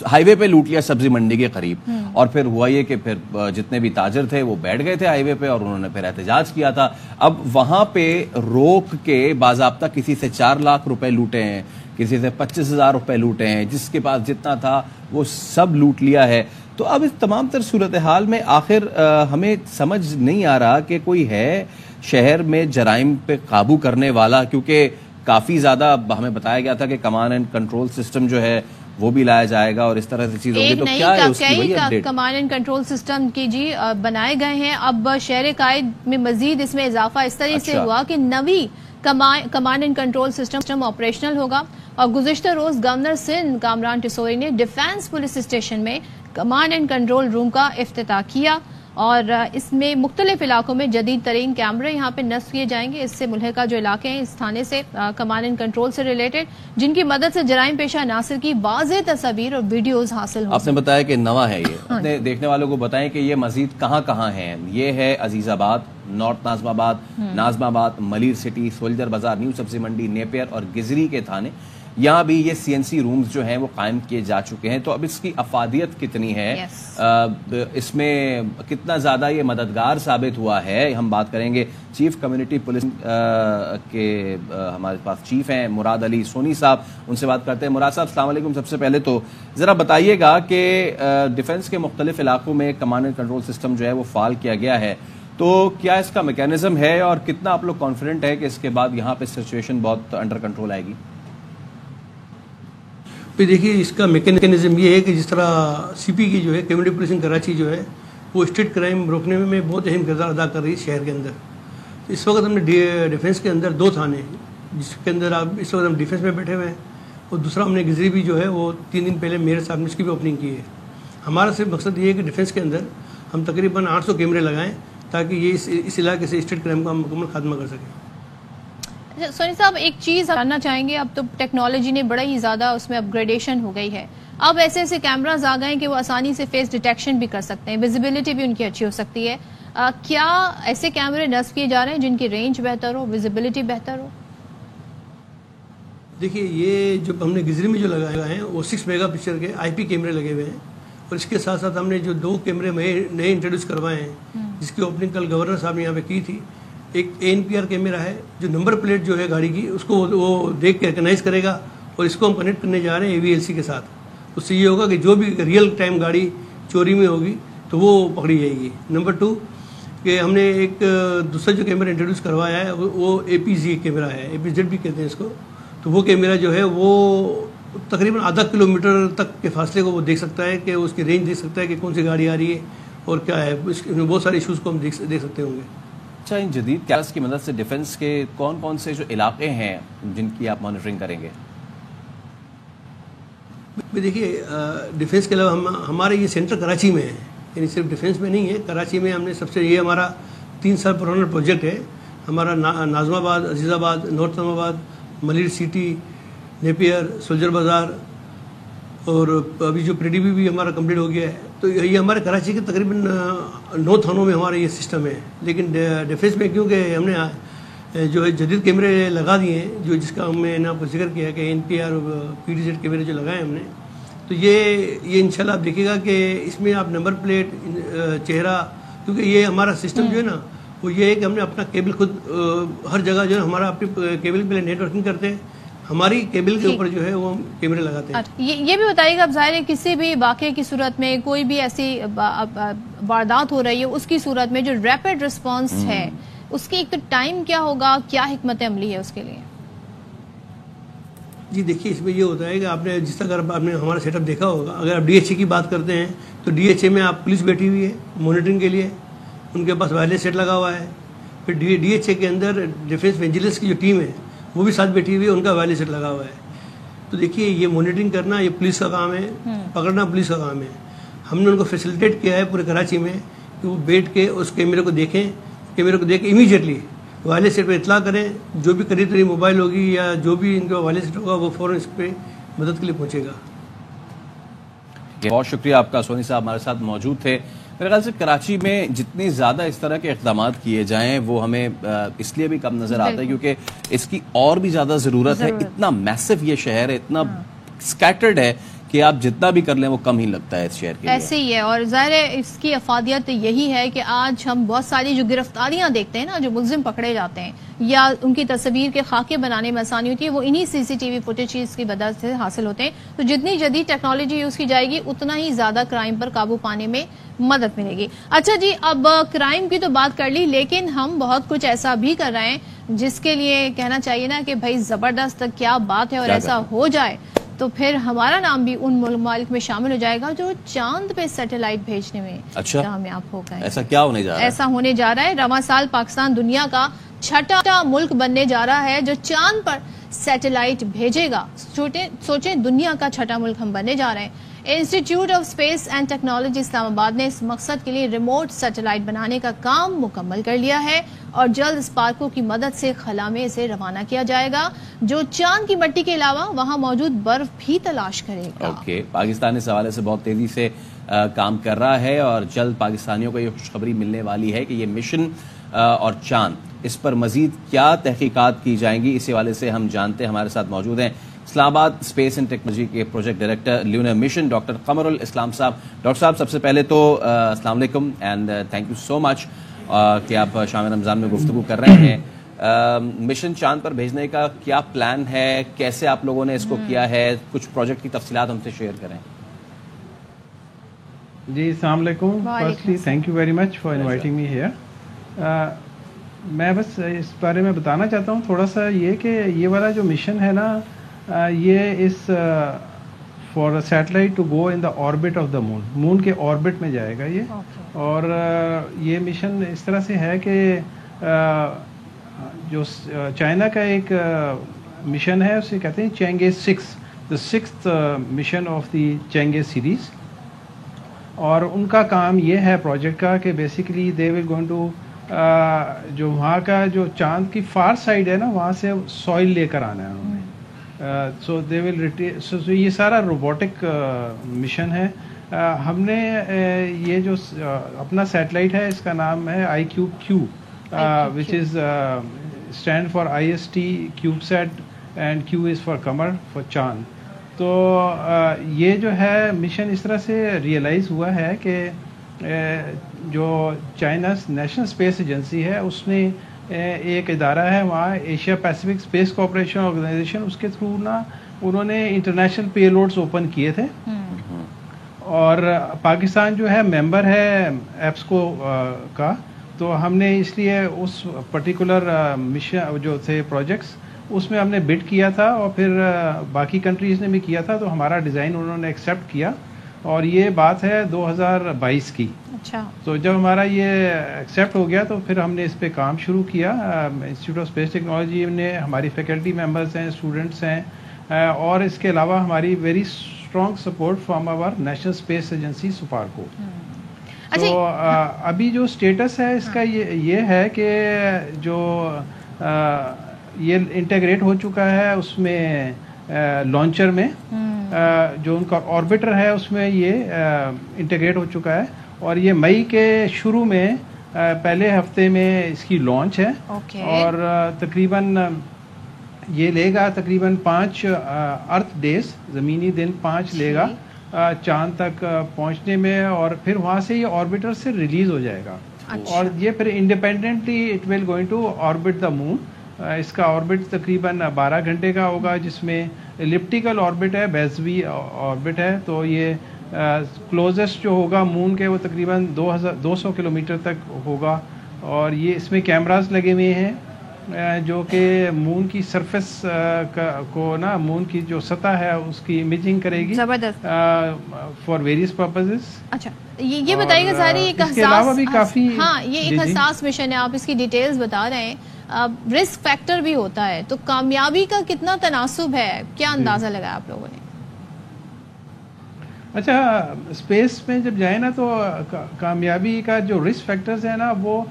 हाईवे पे लूट लिया सब्जी मंडी के करीब, और फिर हुआ ये कि फिर जितने भी ताजर थे वो बैठ गए थे हाईवे पे और उन्होंने फिर एहतजाज किया था। अब वहां पे रोक के बाज़ाब्ता किसी से 4 लाख रुपए लूटे हैं, किसी से 25,000 रुपए लूटे हैं, जिसके पास जितना था वो सब लूट लिया है। तो अब इस तमाम तर सूरत हाल में आखिर हमें समझ नहीं आ रहा कि कोई है शहर में जराइम पे काबू करने वाला, क्योंकि काफी ज्यादा हमें बताया गया था कि कमांड एंड कंट्रोल सिस्टम जो है वो भी लाया जाएगा और इस तरह से चीज होगी। तो क्या है उसकी वही update? Command and control system की जी बनाए गए हैं। अब शहर कायद में मजीद इसमें इजाफा इस तरह से हुआ कि नवी command and control system operational होगा। और गुज़िश्ता रोज गवर्नर सिंध कामरान टिसोरी ने डिफेंस पुलिस स्टेशन में कमांड एंड कंट्रोल रूम का इफ्तिताह किया और इसमें मुख्तलिफ इलाकों में जदीद तरीन कैमरे यहाँ पे नस्ब किए जाएंगे। इससे मुल्हिका जो इलाके हैं इस थाने से कमांड एंड कंट्रोल से रिलेटेड, जिनकी मदद से जराइम पेशा नासिर की वाज़ेह तस्वीर और वीडियोस हासिल हो। आपने बताया कि नवा है ये, अपने देखने वालों को बताएं कि ये मजीद कहाँ कहाँ है। ये है Azizabad, North Nazimabad, Malir City, Soldier Bazaar, New Sabzi Mandi, Napier और गिजरी के थाने। यहाँ भी ये CNC रूम्स जो हैं वो कायम किए जा चुके हैं। तो अब इसकी अफादियत कितनी है, इसमें कितना ज़्यादा ये मददगार साबित हुआ है, हम बात करेंगे। चीफ कम्युनिटी पुलिस के हमारे पास चीफ हैं मुराद अली सोनी साहब, उनसे बात करते हैं। मुराद साहब अस्सलाम वालेकुम। सबसे पहले तो ज़रा बताइएगा कि डिफेंस के मुख्तलिफ इलाकों में कमांड एंड कंट्रोल सिस्टम जो है वो फाल किया गया है, तो क्या इसका मैकेनिज्म है और कितना आप लोग कॉन्फिडेंट है कि इसके बाद यहाँ पे सिचुएशन बहुत अंडर कंट्रोल आएगी? देखिए, इसका मैकेनिज्म ये है कि जिस तरह CP की जो है कम्युनिटी पुलिसिंग कराची जो है वो स्ट्रीट क्राइम रोकने में बहुत अहम किरदार अदा कर रही है शहर के अंदर। इस वक्त हमने डिफेंस के अंदर 2 थाने हैं जिसके अंदर आप इस वक्त हम डिफेंस में बैठे हुए हैं, और दूसरा हमने गिजरी भी जो है वो 3 दिन पहले मेयर साहब ने इसकी भी ओपनिंग की है। हमारा सिर्फ मकसद ये है कि डिफेंस के अंदर हम तकरीबन 800 कैमरे लगाएं ताकि ये इस इलाके से स्ट्रीट क्राइम का मुकम्मल खात्मा कर सकें। सोनी साहब, एक चीज जानना चाहेंगे, अब तो टेक्नोलॉजी ने बड़ा ही ज्यादा उसमें अपग्रेडेशन हो गई है। अब ऐसे ऐसे कैमराज आ गए कि वो आसानी से फेस डिटेक्शन भी कर सकते हैं, विजिबिलिटी भी उनकी अच्छी हो सकती है। क्या ऐसे कैमरे नस्ब किए जा रहे हैं जिनकी रेंज बेहतर हो, विजिबिलिटी बेहतर हो? देखिए, ये जो हमने गिजरी में जो लगाए हैं वो 6 मेगापिक्सल के IP कैमरे लगे हुए हैं, और इसके साथ साथ हमने जो 2 कैमरे नए इंट्रोड्यूस करवाए हैं जिसकी ओपनिंग कल गवर्नर साहब ने यहाँ पे की थी। एक ANPR कैमरा है जो नंबर प्लेट जो है गाड़ी की उसको वो देख के रिकगनाइज करेगा, और इसको हम कनेक्ट करने जा रहे हैं AVLC के साथ। उससे ये होगा कि जो भी रियल टाइम गाड़ी चोरी में होगी तो वो पकड़ी जाएगी। नंबर 2 कि हमने एक दूसरा जो कैमरा इंट्रोड्यूस करवाया है वो APZ कैमरा है, APZ भी कहते हैं इसको। तो वो कैमरा जो है वो तकरीबन आधा किलोमीटर तक के फासले को वो देख सकता है, कि उसकी रेंज देख सकता है कि कौन सी गाड़ी आ रही है और क्या है। इसमें बहुत सारे इशूज़ को हम देख सकते होंगे। अच्छा, इन जदीद कैमरास की मदद से डिफेंस के कौन कौन से जो इलाके हैं जिनकी आप मॉनिटरिंग करेंगे? देखिए, डिफेंस के अलावा हमारे ये सेंटर कराची में है, यानी सिर्फ डिफेंस में नहीं है। कराची में हमने सबसे, ये हमारा 3 साल पुराना प्रोजेक्ट है। हमारा Nazimabad, Azizabad, North Nazimabad, Malir City, Napier, Soldier Bazaar, और अभी जो प्रीडीबी भी हमारा कंप्लीट हो गया है। तो ये हमारे कराची के तकरीबन 9 थानों में हमारा ये सिस्टम है। लेकिन डिफेंस में क्योंकि हमने जो है जदीद कैमरे लगा दिए हैं, जो जिसका मैंने आपको जिक्र किया कि NPR और PDZ कैमरे जो लगाए हमने, तो ये इंशाल्लाह आप देखिएगा कि इसमें आप नंबर प्लेट, चेहरा क्योंकि ये हमारा सिस्टम जो है ना वो ये है कि हमने अपना केबल खुद हर जगह जो है हमारा अपनी केबल पे नेटवर्किंग करते हैं, हमारी केबल के ऊपर जो है वो हम कैमरे लगाते हैं। ये भी बताइएगा, अब जाहिर है किसी भी वाक़े की सूरत में कोई भी ऐसी वारदात हो रही है उसकी सूरत में जो रैपिड रिस्पांस है उसकी एक तो टाइम क्या होगा, क्या हिकमत अमली है उसके लिए? जी देखिए, इसमें ये होता है कि आपने जिस तरह आपने हमारा सेटअप देखा होगा, अगर आप DHA की बात करते हैं तो DHA में आप पुलिस बैठी हुई है मॉनिटरिंग के लिए, उनके पास वायरलेस सेट लगा हुआ है। फिर DHA के अंदर डिफेंस विजिलेंस की जो टीम है वो भी साथ बैठी हुई है, उनका वायरलेस सेट लगा हुआ है। तो देखिए ये मॉनिटरिंग करना ये पुलिस का काम है, पकड़ना पुलिस का काम है। हमने उनको फैसिलिटेट किया है पूरे कराची में कि वो बैठ के उस कैमरे को देखें, कैमरे को देख के इमीडिएटली वायरलेस सेट पर इतला करें, जो भी करीब करीब मोबाइल होगी या जो भी इनका वायरलेस सेट होगा वो फौरन इस पर मदद के लिए पहुँचेगा। बहुत शुक्रिया आपका, सोनी साहब हमारे साथ मौजूद थे। मेरे ख्याल से कराची में जितनी ज़्यादा इस तरह के इक़दाम किए जाएं वो हमें इसलिए भी कम नज़र आता है क्योंकि इसकी और भी ज़्यादा ज़रूरत है। इतना मैसिव ये शहर है, इतना स्कैटर्ड है कि आप जितना भी कर लें वो कम ही लगता है इस शहर के लिए। ऐसे ही है, और ज़ाहिर है इसकी अफादियत यही है कि आज हम बहुत सारी जो गिरफ्तारियां देखते हैं ना, जो मुलजिम पकड़े जाते हैं या उनकी तस्वीर के खाके बनाने में आसानी होती है, वो इन्हीं CCTV फुटेज की वजह से हासिल होते हैं। तो जितनी जदीद टेक्नोलॉजी यूज़ की जाएगी उतना ही ज़्यादा क्राइम पर काबू पाने में मदद मिलेगी। अच्छा जी, अब क्राइम की तो बात कर ली, लेकिन हम बहुत कुछ ऐसा भी कर रहे हैं जिसके लिए कहना चाहिए ना कि भाई ज़बरदस्त क्या बात है, और ऐसा हो जाए तो फिर हमारा नाम भी उन मुल्क में शामिल हो जाएगा जो चांद पे सैटेलाइट भेजने में कामयाब हो गए। ऐसा क्या होने जा रहा है? ऐसा होने जा रहा है, रवां साल पाकिस्तान दुनिया का छठा मुल्क बनने जा रहा है जो चांद पर सैटेलाइट भेजेगा। सोचें दुनिया का छठा मुल्क हम बनने जा रहे हैं। Institute of space and technology Islamabad ने इस मकसद के लिए रिमोट सैटेलाइट बनाने का काम मुकम्मल कर लिया है और जल्द स्पार्को की मदद से खला में इसे रवाना किया जाएगा जो चांद की मिट्टी के अलावा वहां मौजूद बर्फ भी तलाश करेगा। ओके, पाकिस्तान इस हवाले से बहुत तेजी से काम कर रहा है और जल्द पाकिस्तानियों को ये खुशखबरी मिलने वाली है कि ये मिशन और चांद, इस पर मजीद क्या तहकीकात की जाएंगी, इस हवाले से हम जानते हैं। हमारे साथ मौजूद हैं इस्लामाबाद स्पेस एंड टेक्नोलॉजी के project director lunar mission doctor Qamrul Islam साहब। डॉक्टर साहब, सबसे पहले तो अस्सलाम वालेकुम and thank you so much कि आप शाम रमज़ान में गुफ्तगू कर रहे हैं। मिशन चांद पर भेजने का क्या प्लान है, कैसे आप लोगों ने इसको किया है, कुछ प्रोजेक्ट की तफसीलात हमसे शेयर करें। जी अस्सलाम वालेकुम, firstly thank you very much for inviting me here. मैं बस इस बारे में बताना चाहता हूँ थोड़ा सा ये कि ये वाला जो मिशन है ना, ये is for satellite to go in the orbit of the moon के ऑर्बिट में जाएगा ये। और ये मिशन इस तरह से है कि जो चाइना का एक मिशन है उसे कहते हैं Chang'e 6, the 6th mission of the Chang'e series. और उनका काम ये है प्रोजेक्ट का कि basically they will going to जो वहाँ का जो चांद की फार साइड है ना, वहाँ से सॉइल लेकर आना है उन्होंने। सो दे विल ये सारा रोबोटिक मिशन है। हमने ये जो अपना सैटेलाइट है इसका नाम है IQQ which is stand for IST CubeSat and Q is for Qamar for चांद। तो ये जो है मिशन इस तरह से रियलाइज़ हुआ है कि जो चाइना नेशनल स्पेस एजेंसी है उसने एक इदारा है वहाँ Asia Pacific space cooperation organisation, उसके थ्रू ना उन्होंने इंटरनेशनल पेलोड्स ओपन किए थे। और पाकिस्तान जो है मेंबर है एप्सको का, तो हमने इसलिए उस पर्टिकुलर मिशन जो थे प्रोजेक्ट्स उसमें हमने बिड किया था और फिर बाकी कंट्रीज़ ने भी किया था, तो हमारा डिज़ाइन उन्होंने एक्सेप्ट किया। और ये बात है 2022 की। अच्छा। तो जब हमारा ये एक्सेप्ट हो गया तो फिर हमने इस पे काम शुरू किया। इंस्टीट्यूट ऑफ स्पेस टेक्नोलॉजी ने हमारी फैकल्टी मेंबर्स हैं, स्टूडेंट्स हैं, और इसके अलावा हमारी very strong support from our national space agency SUPARCO. तो अभी जो स्टेटस है इसका ये है कि जो ये इंटीग्रेट हो चुका है उसमें लॉन्चर में, जो उनका ऑर्बिटर है उसमें ये इंटीग्रेट हो चुका है। और ये मई के शुरू में पहले हफ्ते में इसकी लॉन्च है। और तकरीबन ये लेगा तकरीबन 5 अर्थ डेज, ज़मीनी दिन 5 लेगा चांद तक पहुंचने में, और फिर वहाँ से ये ऑर्बिटर से रिलीज़ हो जाएगा। اور یہ پھر independently it will going to orbit the moon. اس کا آربٹ تقریباً 12 گھنٹے کا ہوگا, جس میں ایلپٹیکل آربٹ ہے, بیزوی آربٹ ہے. تو یہ کلوزسٹ جو ہوگا مون کے وہ تقریباً 200 کلومیٹر تک ہوگا. اور یہ اس میں کیمراز لگے ہوئے ہیں جو کہ مون کی سرفیس کو نا, مون کی جو سطح ہے اس کی امیجنگ کرے گی فار ویریس پرپزز. اچھا یہ بتائیے گا ساری ایک حساس, ہاں یہ ایک حساس مشن ہے, آپ اس کی ڈیٹیلز بتا رہے ہیں, رسک فیکٹر بھی ہوتا ہے, تو کامیابی کا کتنا تناسب ہے, کیا اندازہ لگایا آپ لوگوں نے؟ اچھا اسپیس میں جب جائیں نا تو کامیابی کا جو رسک فیکٹرز ہیں نا وہ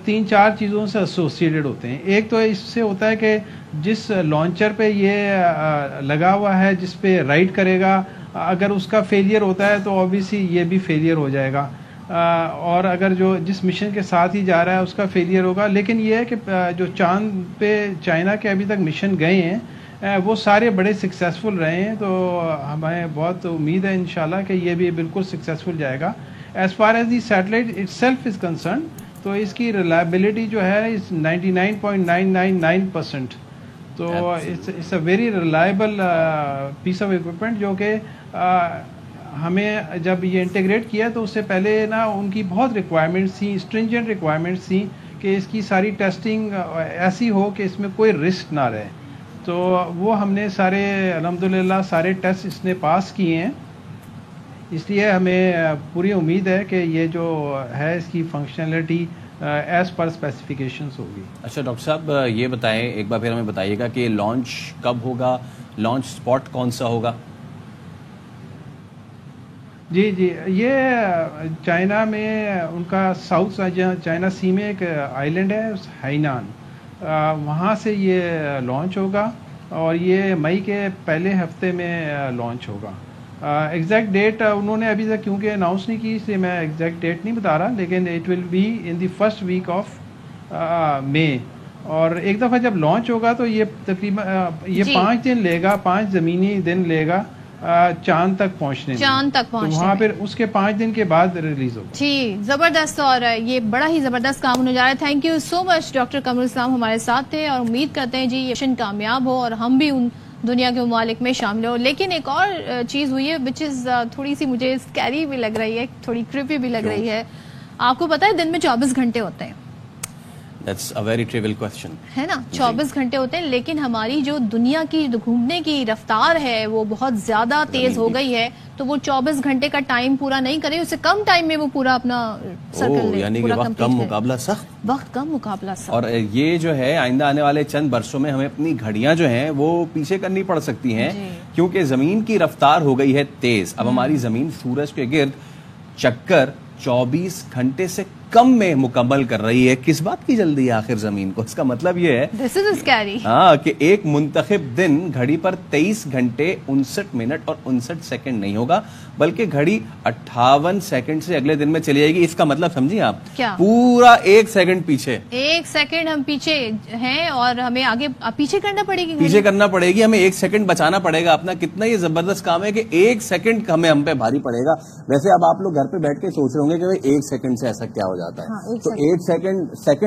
3-4 چیزوں سے ایسوسیٹڈ ہوتے ہیں. ایک تو اس سے ہوتا ہے کہ جس لانچر پہ یہ لگا ہوا ہے, جس پہ رائڈ کرے گا, اگر اس کا فیلئر ہوتا ہے تو اوبیسلی یہ بھی فیلئر ہو جائے گا, اور اگر جو جس مشن کے ساتھ ہی جا رہا ہے اس کا فیلئر ہوگا. لیکن یہ ہے کہ جو چاند پہ چائنا کے ابھی تک مشن گئے ہیں وہ سارے بڑے سکسیزفل رہے ہیں, تو ہمیں بہت امید ہے انشاءاللہ کہ یہ بھی بالکل سکسیزفل جائے گا. As far as the satellite itself is concern, تو اس کی ریلائبلٹی جو ہے 99.999%. تو it's a very reliable piece of equipment, جو کہ ہمیں جب یہ انٹیگریٹ کیا تو اس سے پہلے نا ان کی بہت ریکوائرمنٹس تھیں, اسٹرنجنٹ ریکوائرمنٹس تھیں کہ اس کی ساری ٹیسٹنگ ایسی ہو کہ اس میں کوئی رسک نہ رہے. تو وہ ہم نے سارے الحمدللہ سارے ٹیسٹ اس نے پاس کیے ہیں, اس لیے ہمیں پوری امید ہے کہ یہ جو ہے اس کی فنکشنلٹی ایز پر اسپیسیفکیشنز ہوگی. اچھا ڈاکٹر صاحب یہ بتائیں, ایک بار پھر ہمیں بتائیے گا کہ لانچ کب ہوگا, لانچ اسپاٹ کون سا ہوگا؟ جی یہ چائنا میں ان کا ساؤتھ چائنا سی میں ایک آئی لینڈ ہے ہائینان, وہاں سے یہ لانچ ہوگا, اور یہ مئی کے پہلے ہفتے میں لانچ ہوگا. ایگزیکٹ ڈیٹ انہوں نے ابھی تک کیونکہ اناؤنس نہیں کی, اس لیے میں ایگزیکٹ ڈیٹ نہیں بتا رہا, لیکن it will be in the first week of May. اور ایک دفعہ جب لانچ ہوگا تو یہ تقریباً یہ 5 دن لے گا, 5 زمینی دن لے گا چاند تک پہنچنے میں, وہاں پھر اس کے 5 دن کے بعد ریلیز ہوگا. جی زبردست, اور یہ بڑا ہی زبردست کام ہونے جا رہا ہے. Thank you so much doctor Qamar الاسلام ہمارے ساتھ تھے, اور امید کرتے ہیں جی یہ مشن کامیاب ہو اور ہم بھی ان دنیا کے ممالک میں شامل ہو. لیکن ایک اور چیز ہوئی ہے وچ از تھوڑی سی مجھے اسکیری بھی لگ رہی ہے, تھوڑی کرپی بھی لگ رہی ہے. آپ کو پتا ہے دن میں 24 گھنٹے ہوتے ہیں, That's a very trivial question. ہے نا, 24 گھنٹے ہوتے ہیں, لیکن ہماری جو دنیا کی گھومنے کی رفتار ہے وہ بہت زیادہ تیز ہو گئی ہے, تو وہ 24 گھنٹے کا ٹائم پورا نہیں کرے, اس سے کم ٹائم میں وہ پورا اپنا سرکل لے, یعنی کہ وقت کم مقابلہ سخت, وقت کم مقابلہ سخت. اور یہ جو ہے آئندہ آنے والے چند برسوں میں ہمیں اپنی گھڑیاں جو ہیں وہ پیچھے کرنی پڑ سکتی ہیں, کیونکہ زمین کی رفتار ہو گئی ہے تیز. اب ہماری زمین سورج کے گرد چکر 24 گھنٹے سے کم میں مکمل کر رہی ہے. کس بات کی جلدی ہے آخر زمین کو؟ اس کا مطلب یہ ہے ہاں کہ ایک منتخب دن گھڑی پر 23 گھنٹے 59 منٹ اور 59 سیکنڈ نہیں ہوگا, بلکہ گھڑی 58 سیکنڈ سے اگلے دن میں چلی جائے گی. اس کا مطلب سمجھیے آپ, پورا 1 سیکنڈ پیچھے, 1 سیکنڈ ہم پیچھے ہیں, اور ہمیں آگے پیچھے کرنا پڑے گی, پیچھے کرنا پڑے گی, ہمیں 1 سیکنڈ بچانا پڑے گا اپنا. کتنا یہ زبردست کام ہے کہ 1 سیکنڈ ہم پہ بھاری پڑے گا. ویسے اب آپ لوگ گھر پہ بیٹھ کے سوچ رہے ہوں گے کہ 1 سیکنڈ سے ایسا کیا ہو جاتا ہے, تو 1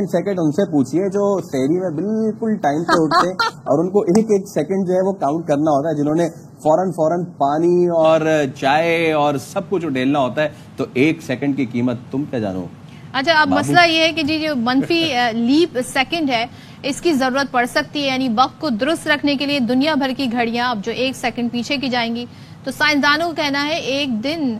سیکنڈ ان سے پوچھئے جو سحری میں بالکل ٹائم پہ اٹھتے ہیں اور ان کو ایک سیکنڈ جو ہے وہ کاؤنٹ کرنا ہوتا ہے, جنہوں نے فوراً پانی اور چائے اور سب کچھ ڈیلنا ہوتا ہے, تو 1 سیکنڈ کی قیمت تم کیا جانو. اچھا اب مسئلہ یہ ہے کہ جی جو منفی لیپ سیکنڈ ہے اس کی ضرورت پڑ سکتی ہے, یعنی وقت کو درست رکھنے کے لیے دنیا بھر کی گھڑیاں اب جو 1 سیکنڈ پیچھے کی جائیں گی. تو سائنسدانوں کا کہنا ہے ایک دن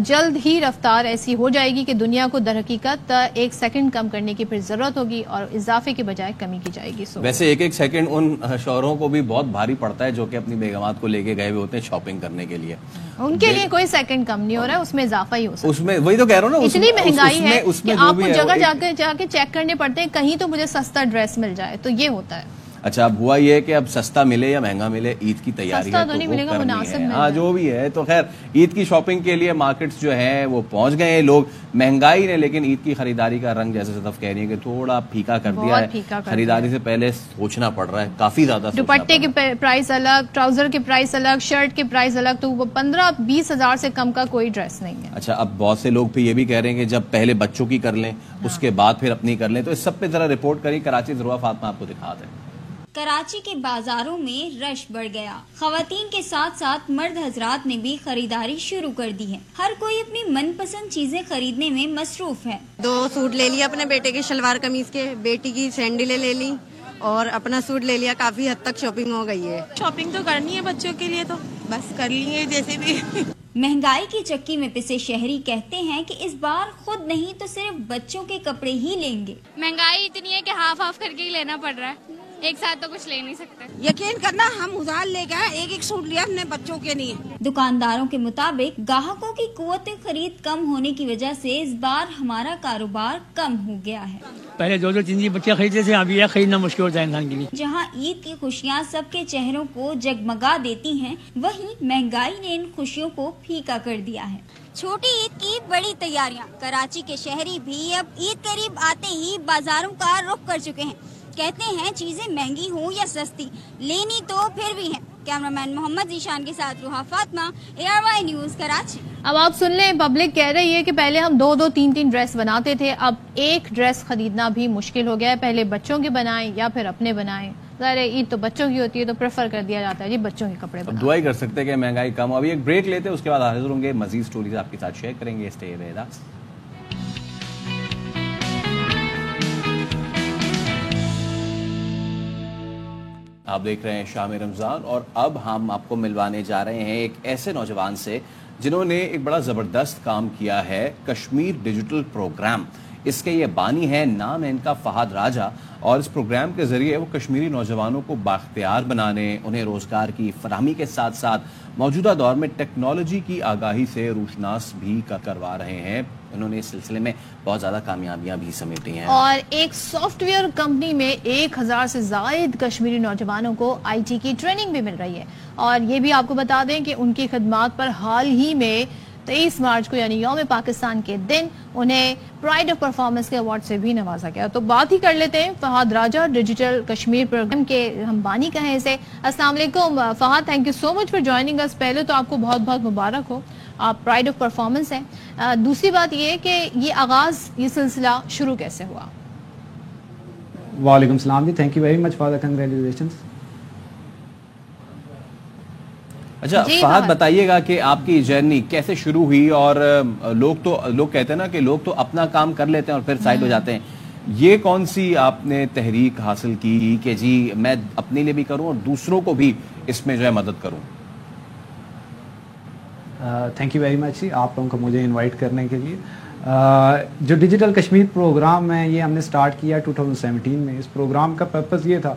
جلد ہی رفتار ایسی ہو جائے گی کہ دنیا کو در حقیقت 1 سیکنڈ کم کرنے کی پھر ضرورت ہوگی اور اضافے کے بجائے کمی کی جائے گی. ویسے 1 سیکنڈ ان شوہروں کو بھی بہت بھاری پڑتا ہے جو کہ اپنی بیگمات کو لے کے گئے ہوئے ہوتے ہیں شاپنگ کرنے کے لیے. ان کے لیے کوئی سیکنڈ کم نہیں ہو رہا ہے, اس میں اضافہ ہی ہو سکتا ہے. اس میں وہی تو کہہ رہا ہوں نا, اتنی مہنگائی ہے کہ آپ کو جگہ جا کے چیک کرنے پڑتے ہیں, کہیں تو مجھے سستا ڈریس مل جائے, تو یہ ہوتا ہے. اچھا اب ہوا یہ کہ اب سستا ملے یا مہنگا ملے عید کی تیاری سستا ہے تو تو نہیں وہ ملے گا، کرنی مناسب ہے. مل ہاں جائے. جو بھی ہے تو خیر عید کی شاپنگ کے لیے مارکیٹس جو ہیں وہ پہنچ گئے ہیں لوگ. مہنگائی نے لیکن عید کی خریداری کا رنگ جیسے صدف کہہ رہی ہے کہ تھوڑا پھیکا کر دیا ہے. خریداری سے پہلے سوچنا پڑ رہا ہے کافی زیادہ. دوپٹے کے پرائس الگ، ٹراؤزر کے پرائس الگ، شرٹ کے پرائس الگ، تو وہ 15-20 ہزار سے کم کا کوئی ڈریس نہیں ہے. اچھا اب بہت سے لوگ بھی یہ بھی کہہ رہے ہیں کہ جب پہلے بچوں کی کر لیں اس کے بعد پھر اپنی کر لیں. تو اس سب پہ ذرا رپورٹ کری کراچی ضرور فاطمہ آپ کو دکھاتے ہیں. کراچی کے بازاروں میں رش بڑھ گیا. خواتین کے ساتھ ساتھ مرد حضرات نے بھی خریداری شروع کر دی ہے. ہر کوئی اپنی من پسند چیزیں خریدنے میں مصروف ہے. 2 سوٹ لے لیا اپنے بیٹے کے شلوار قمیض کے، بیٹی کی سینڈلیں لے لی اور اپنا سوٹ لے لیا. کافی حد تک شاپنگ ہو گئی ہے. شاپنگ تو کرنی ہے بچوں کے لیے، تو بس کر لیے جیسے بھی. مہنگائی کی چکی میں پسے شہری کہتے ہیں کہ اس بار خود نہیں تو صرف بچوں کے کپڑے ہی لیں گے. مہنگائی اتنی ہے کہ ہاف کر کے ہی لینا پڑ رہا ہے، ایک ساتھ تو کچھ لے نہیں سکتے. یقین کرنا ہم ادھار لے گئے، ایک سوٹ لیا اپنے بچوں کے لیے. دکانداروں کے مطابق گاہکوں کی قوت خرید کم ہونے کی وجہ سے اس بار ہمارا کاروبار کم ہو گیا ہے. پہلے 2-3 بچے خریدتے تھے، ابھی یہ خریدنا مشکل ہوتا ہے انسان کے لیے. جہاں عید کی خوشیاں سب کے چہروں کو جگمگا دیتی ہیں، وہیں مہنگائی نے ان خوشیوں کو پھیکا کر دیا ہے. چھوٹی عید کی بڑی تیاریاں. کراچی کے شہری بھی اب عید قریب آتے ہی بازاروں کا رخ کر چکے ہیں. کہتے ہیں چیزیں مہنگی ہوں یا سستی، لینی تو پھر بھی ہیں. کیمرامین محمد ذیشان کے ساتھ روحا فاطمہ، ARY نیوز کراچی. اب آپ سن لیں، پبلک کہہ رہی ہے کہ پہلے ہم 2-2 3-3 ڈریس بناتے تھے، اب ایک ڈریس خریدنا بھی مشکل ہو گیا ہے. پہلے بچوں کے بنائیں یا پھر اپنے بنائیں. ظاہر عید تو بچوں کی ہوتی ہے تو پریفر کر دیا جاتا ہے جی بچوں کے کپڑے بنائیں. اب دعا ہی کر سکتے ہیں کہ مہنگائی کم ہو. ابھی ایک بریک لیتے ہیں، اس کے بعد حاضر ہوں گے، مزید سٹوریز آپ کے ساتھ شیئر کریں گے. Stay with us. آپ دیکھ رہے ہیں شام رمضان اور اب ہم آپ کو ملوانے جا رہے ہیں ایک ایسے نوجوان سے جنہوں نے ایک بڑا زبردست کام کیا ہے، کشمیر ڈیجیٹل پروگرام. اس کے یہ بانی ہیں، نام ہے ان کا فہد راجہ، اور اس پروگرام کے ذریعے وہ کشمیری نوجوانوں کو بااختیار بنانے، انہیں روزگار کی فراہمی کے ساتھ ساتھ موجودہ دور میں ٹیکنالوجی کی آگاہی سے روشناس بھی کروا رہے ہیں. انہوں نے اس سلسلے میں بہت زیادہ کامیابیاں بھی سمیٹی ہیں. اور ایک سافٹ ویئر کمپنی میں 1000 سے زائد کشمیری نوجوانوں کو IT کی ٹریننگ بھی مل رہی ہے. اور یہ بھی آپ کو بتا دیں کہ ان کی خدمات پر حال ہی میں 23 مارچ کو یعنی یوم پاکستان کے دن انہیں پرائڈ آف پرفارمنس کے ایوارڈ سے بھی نوازا گیا. تو بات ہی کر لیتے ہیں فہد راجہ، ڈیجیٹل کشمیر پروگرام کے ہم بانی کہیں اسے. السلام علیکم Fahad, thank you so much for joining us. پہلے تو آپ کو بہت بہت مبارک ہو، آپ پرائڈ آف پرفارمنس ہیں. دوسری بات یہ کہ یہ آغاز، یہ سلسلہ شروع کیسے ہوا؟ وعلیکم السلام جی، thank you very much for the congratulations. اچھا فہد بتائیے گا کہ آپ کی جرنی کیسے شروع ہوئی؟ اور لوگ کہتے ہیں نا کہ لوگ تو اپنا کام کر لیتے ہیں اور پھر سائڈ ہو جاتے ہیں. یہ کون سی آپ نے تحریک حاصل کی کہ جی میں اپنے لیے بھی کروں اور دوسروں کو بھی اس میں جو ہے مدد کروں؟ تھینک یو ویری مچ جی آپ لوگوں کو مجھے انوائٹ کرنے کے لیے. جو ڈیجیٹل کشمیر پروگرام ہے یہ ہم نے سٹارٹ کیا 2017 میں. اس پروگرام کا پرپز یہ تھا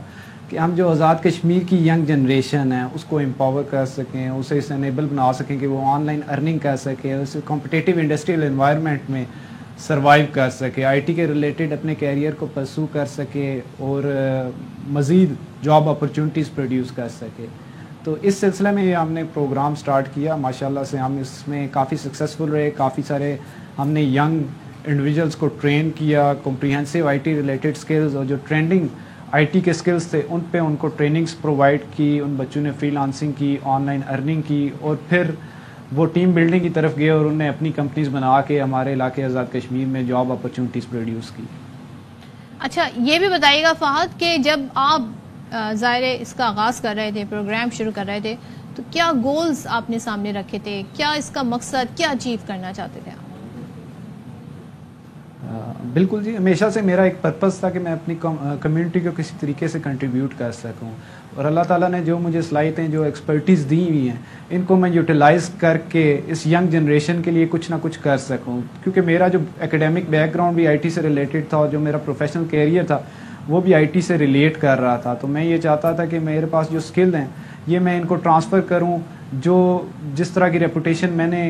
کہ ہم جو آزاد کشمیر کی ینگ جنریشن ہے اس کو امپاور کر سکیں، اسے اس انیبل بنا سکیں کہ وہ آن لائن ارننگ کر سکے، اسے کمپٹیٹیو انڈسٹریل انوائرمنٹ میں سروائیو کر سکے، IT کے ریلیٹڈ اپنے کیریئر کو پرسو کر سکے اور مزید جاب اپرچونٹیز پروڈیوس کر سکے. تو اس سلسلے میں ہم نے پروگرام سٹارٹ کیا. ماشاءاللہ سے ہم اس میں کافی سکسیزفل رہے. کافی سارے ہم نے ینگ انڈیویجولس کو ٹرین کیا، کمپریہنسو IT ریلیٹڈ سکلز اور جو ٹرینڈنگ IT کے سکلز تھے ان پہ ان کو ٹریننگز پرووائڈ کی. ان بچوں نے فری لانسنگ کی، آن لائن ارننگ کی اور پھر وہ ٹیم بلڈنگ کی طرف گئے اور انہوں نے اپنی کمپنیز بنا کے ہمارے علاقے آزاد کشمیر میں جاب اپرچونٹیز پروڈیوس کی. اچھا یہ بھی بتائیے گا فہد کہ جب آپ ظاہر اس کا آغاز کر رہے تھے، پروگرام شروع کر رہے تھے، تو کیا گولز آپ نے سامنے رکھے تھے؟ کیا اس کا مقصد، کیا اچیو کرنا چاہتے تھے آپ؟ بالکل جی، ہمیشہ سے میرا ایک پرپس تھا کہ میں اپنی کمیونٹی کو کسی طریقے سے کنٹریبیوٹ کر سکوں، اور اللہ تعالیٰ نے جو مجھے صلاحیتیں، جو ایکسپرٹیز دی ہوئی ہیں، ان کو میں یوٹیلائز کر کے اس ینگ جنریشن کے لیے کچھ نہ کچھ کر سکوں. کیونکہ میرا جو اکیڈیمک بیک گراؤنڈ بھی IT سے ریلیٹڈ تھا اور جو میرا پروفیشنل کیریئر تھا وہ بھی IT سے ریلیٹ کر رہا تھا. تو میں یہ چاہتا تھا کہ میرے پاس جو اسکل ہیں یہ میں ان کو ٹرانسفر کروں. جو جس طرح کی ریپوٹیشن میں نے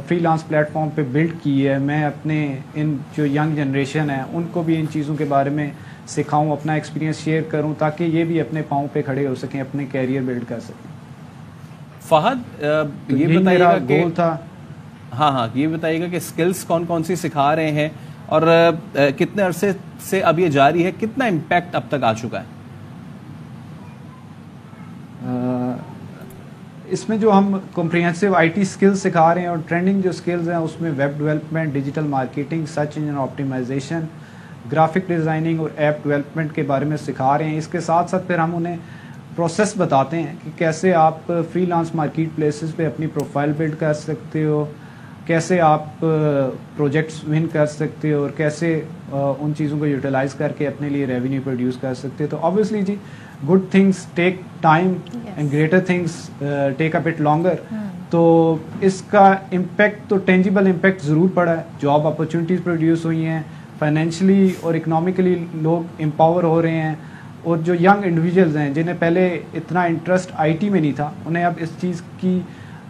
فری لانس پلیٹ فارم پہ بلڈ کی ہے، میں اپنے ان جو ینگ جنریشن ہے ان کو بھی ان چیزوں کے بارے میں सिखाऊं, अपना एक्सपीरियंस शेयर करूं ताकि ये भी अपने पाँव पे खड़े हो सकें, अपने कैरियर बिल्ड कर सकें। फहद, ये मेरा बताइएगा गोल था। हाँ, ये बताइएगा कि स्किल्स कौन कौन सी सिखा रहे हैं और कितने अरसे से अब ये जारी है, कितना इम्पैक्ट अब तक आ चुका है? इसमें जो हम कॉम्प्रिहेंसिव आईटी स्किल्स सिखा रहे हैं और ट्रेंडिंग जो स्किल्स हैं उसमें web development, digital marketing, search engine optimisation, graphic designing और ऐप डेवलपमेंट के बारे में सिखा रहे हैं। इसके साथ साथ फिर हम उन्हें प्रोसेस बताते हैं कि कैसे आप फ्रीलांस मार्केट प्लेसेस पे अपनी प्रोफाइल बिल्ड कर सकते हो, कैसे आप प्रोजेक्ट्स विन कर सकते हो और कैसे उन चीज़ों को यूटिलाइज करके अपने लिए रेवेन्यू प्रोड्यूस कर सकते हो। तो ऑब्वियसली जी, good things take time and greater things take a bit longer. तो इसका इम्पैक्ट तो टेंजिबल इम्पैक्ट ज़रूर पड़ा है। जॉब अपॉर्चुनिटीज़ प्रोड्यूस हुई हैं, फाइनेंशियली और इकोनॉमिकली लोग एम्पावर हो रहे हैं, और जो यंग इंडिविजुअल्स हैं जिन्हें पहले इतना इंटरेस्ट आईटी में नहीं था, उन्हें अब इस चीज़ की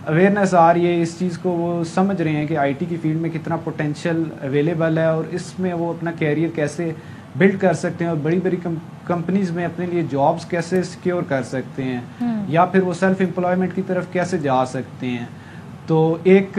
अवेयरनेस आ रही है, इस चीज़ को वो समझ रहे हैं कि आईटी की फील्ड में कितना पोटेंशियल अवेलेबल है और इसमें वो अपना कैरियर कैसे बिल्ड कर सकते हैं और बड़ी बड़ी कंपनीज में अपने लिए जॉब्स कैसे सिक्योर कर सकते हैं या फिर वो सेल्फ एम्प्लॉयमेंट की तरफ कैसे जा सकते हैं। तो एक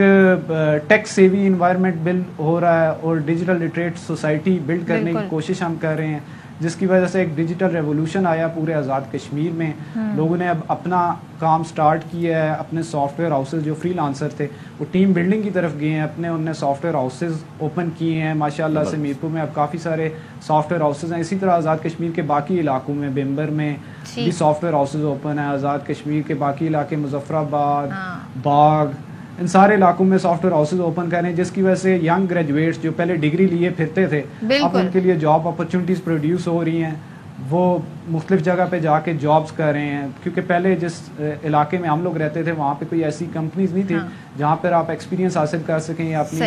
टेक सेवी इन्वायरमेंट बिल्ड हो रहा है और डिजिटल लिटरेट सोसाइटी बिल्ड करने की कोशिश हम कर रहे हैं, जिसकी वजह से एक डिजिटल रेवोल्यूशन आया पूरे आज़ाद कश्मीर में। लोगों ने अब अपना काम स्टार्ट किया है, अपने सॉफ्टवेयर हाउसेज जो फ्रीलांसर थे वो टीम बिल्डिंग की तरफ गए हैं, अपने उनने सॉफ्टवेयर हाउसेज ओपन किए हैं। माशाल्लाह से मीरपुर में अब काफ़ी सारे सॉफ्टवेयर हाउसेज हैं। इसी तरह आज़ाद कश्मीर के बाकी इलाकों में, बिम्बर में भी सॉफ्टवेयर हाउसेज ओपन है। आज़ाद कश्मीर के बाकी इलाके, मुजफ्फराबाद, बाग, इन सारे इलाकों में सॉफ्टवेयर हाउसेज ओपन कर रहे हैं, जिसकी वजह से यंग ग्रेजुएट्स जो पहले डिग्री लिए फिरते थे, अब उनके लिए जॉब अपॉर्चुनिटीज़ प्रोड्यूस हो रही हैं। वो मुख्तलिफ जगह पे जाके जॉब्स कर रहे हैं, क्योंकि पहले जिस इलाके में हम लोग रहते थे वहाँ पे कोई ऐसी कंपनीज नहीं थी जहाँ पर आप एक्सपीरियंस हासिल कर सकें या अपनी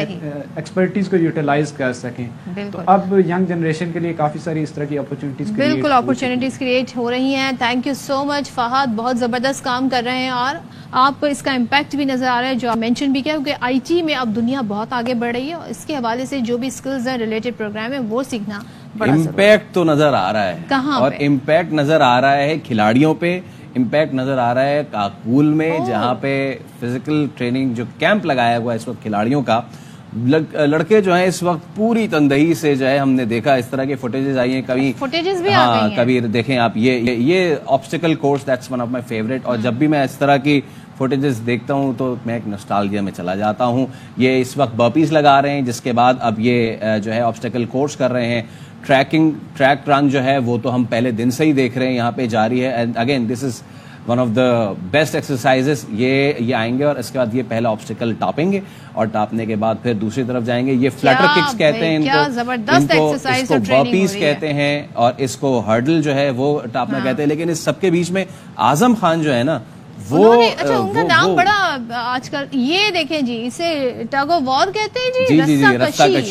एक्सपर्टीज़ को यूटिलाइज कर सकें। तो अब यंग जनरेशन के लिए काफ़ी सारी इस तरह की अपॉर्चुनिटीज़ बिल्कुल अपॉर्चुनिटीज़ क्रिएट हो रही हैं। Thank you so much Fahad, बहुत ज़बरदस्त काम कर रहे हैं और आप इसका इम्पैक्ट भी नज़र आ रहा है जो आप मेंशन भी किया, क्योंकि आईटी में अब दुनिया बहुत आगे बढ़ रही है और इसके हवाले से जो भी स्किल्स हैं, रिलेटेड प्रोग्राम है, वो सीखना बड़ा इम्पैक्ट तो नजर आ रहा है। कहाँ और इम्पैक्ट नजर आ रहा है खिलाड़ियों पे, इम्पैक्ट नजर आ रहा है काकुल में, जहाँ पे फिजिकल ट्रेनिंग जो कैंप लगाया हुआ है इस वक्त खिलाड़ियों का। लड़के जो हैं इस वक्त पूरी तंदही से जो है, हमने देखा इस तरह के फुटेजेस आई हैं, कभी फुटेजेस भी आ गई हैं। कभी देखें आप ये obstacle course, that's one of my favourite. और जब भी मैं इस तरह की फुटेजेस देखता हूं तो मैं एक नॉस्टैल्जिया में चला जाता हूं। ये इस वक्त बर्पीज लगा रहे हैं, जिसके बाद अब ये जो है ऑब्स्टिकल कोर्स कर रहे हैं। ट्रैक रन जो है वो तो हम पहले दिन से ही देख रहे हैं यहाँ पे जारी है। And again this is one of the best exercises. ये आएंगे और इसके बाद ये पहला ऑब्स्टिकल टापेंगे और टापने के बाद फिर दूसरी तरफ जाएंगे। ये फ्लटर किक्स कहते हैं इनको बर्पीज कहते हैं और इसको हर्डल जो है वो टापना कहते हैं। लेकिन इस सबके बीच में आजम खान जो है ना, वो अच्छा उनका नाम बड़ा आजकल, ये देखें जी, इसे टग ऑफ वॉर कहते हैं जी,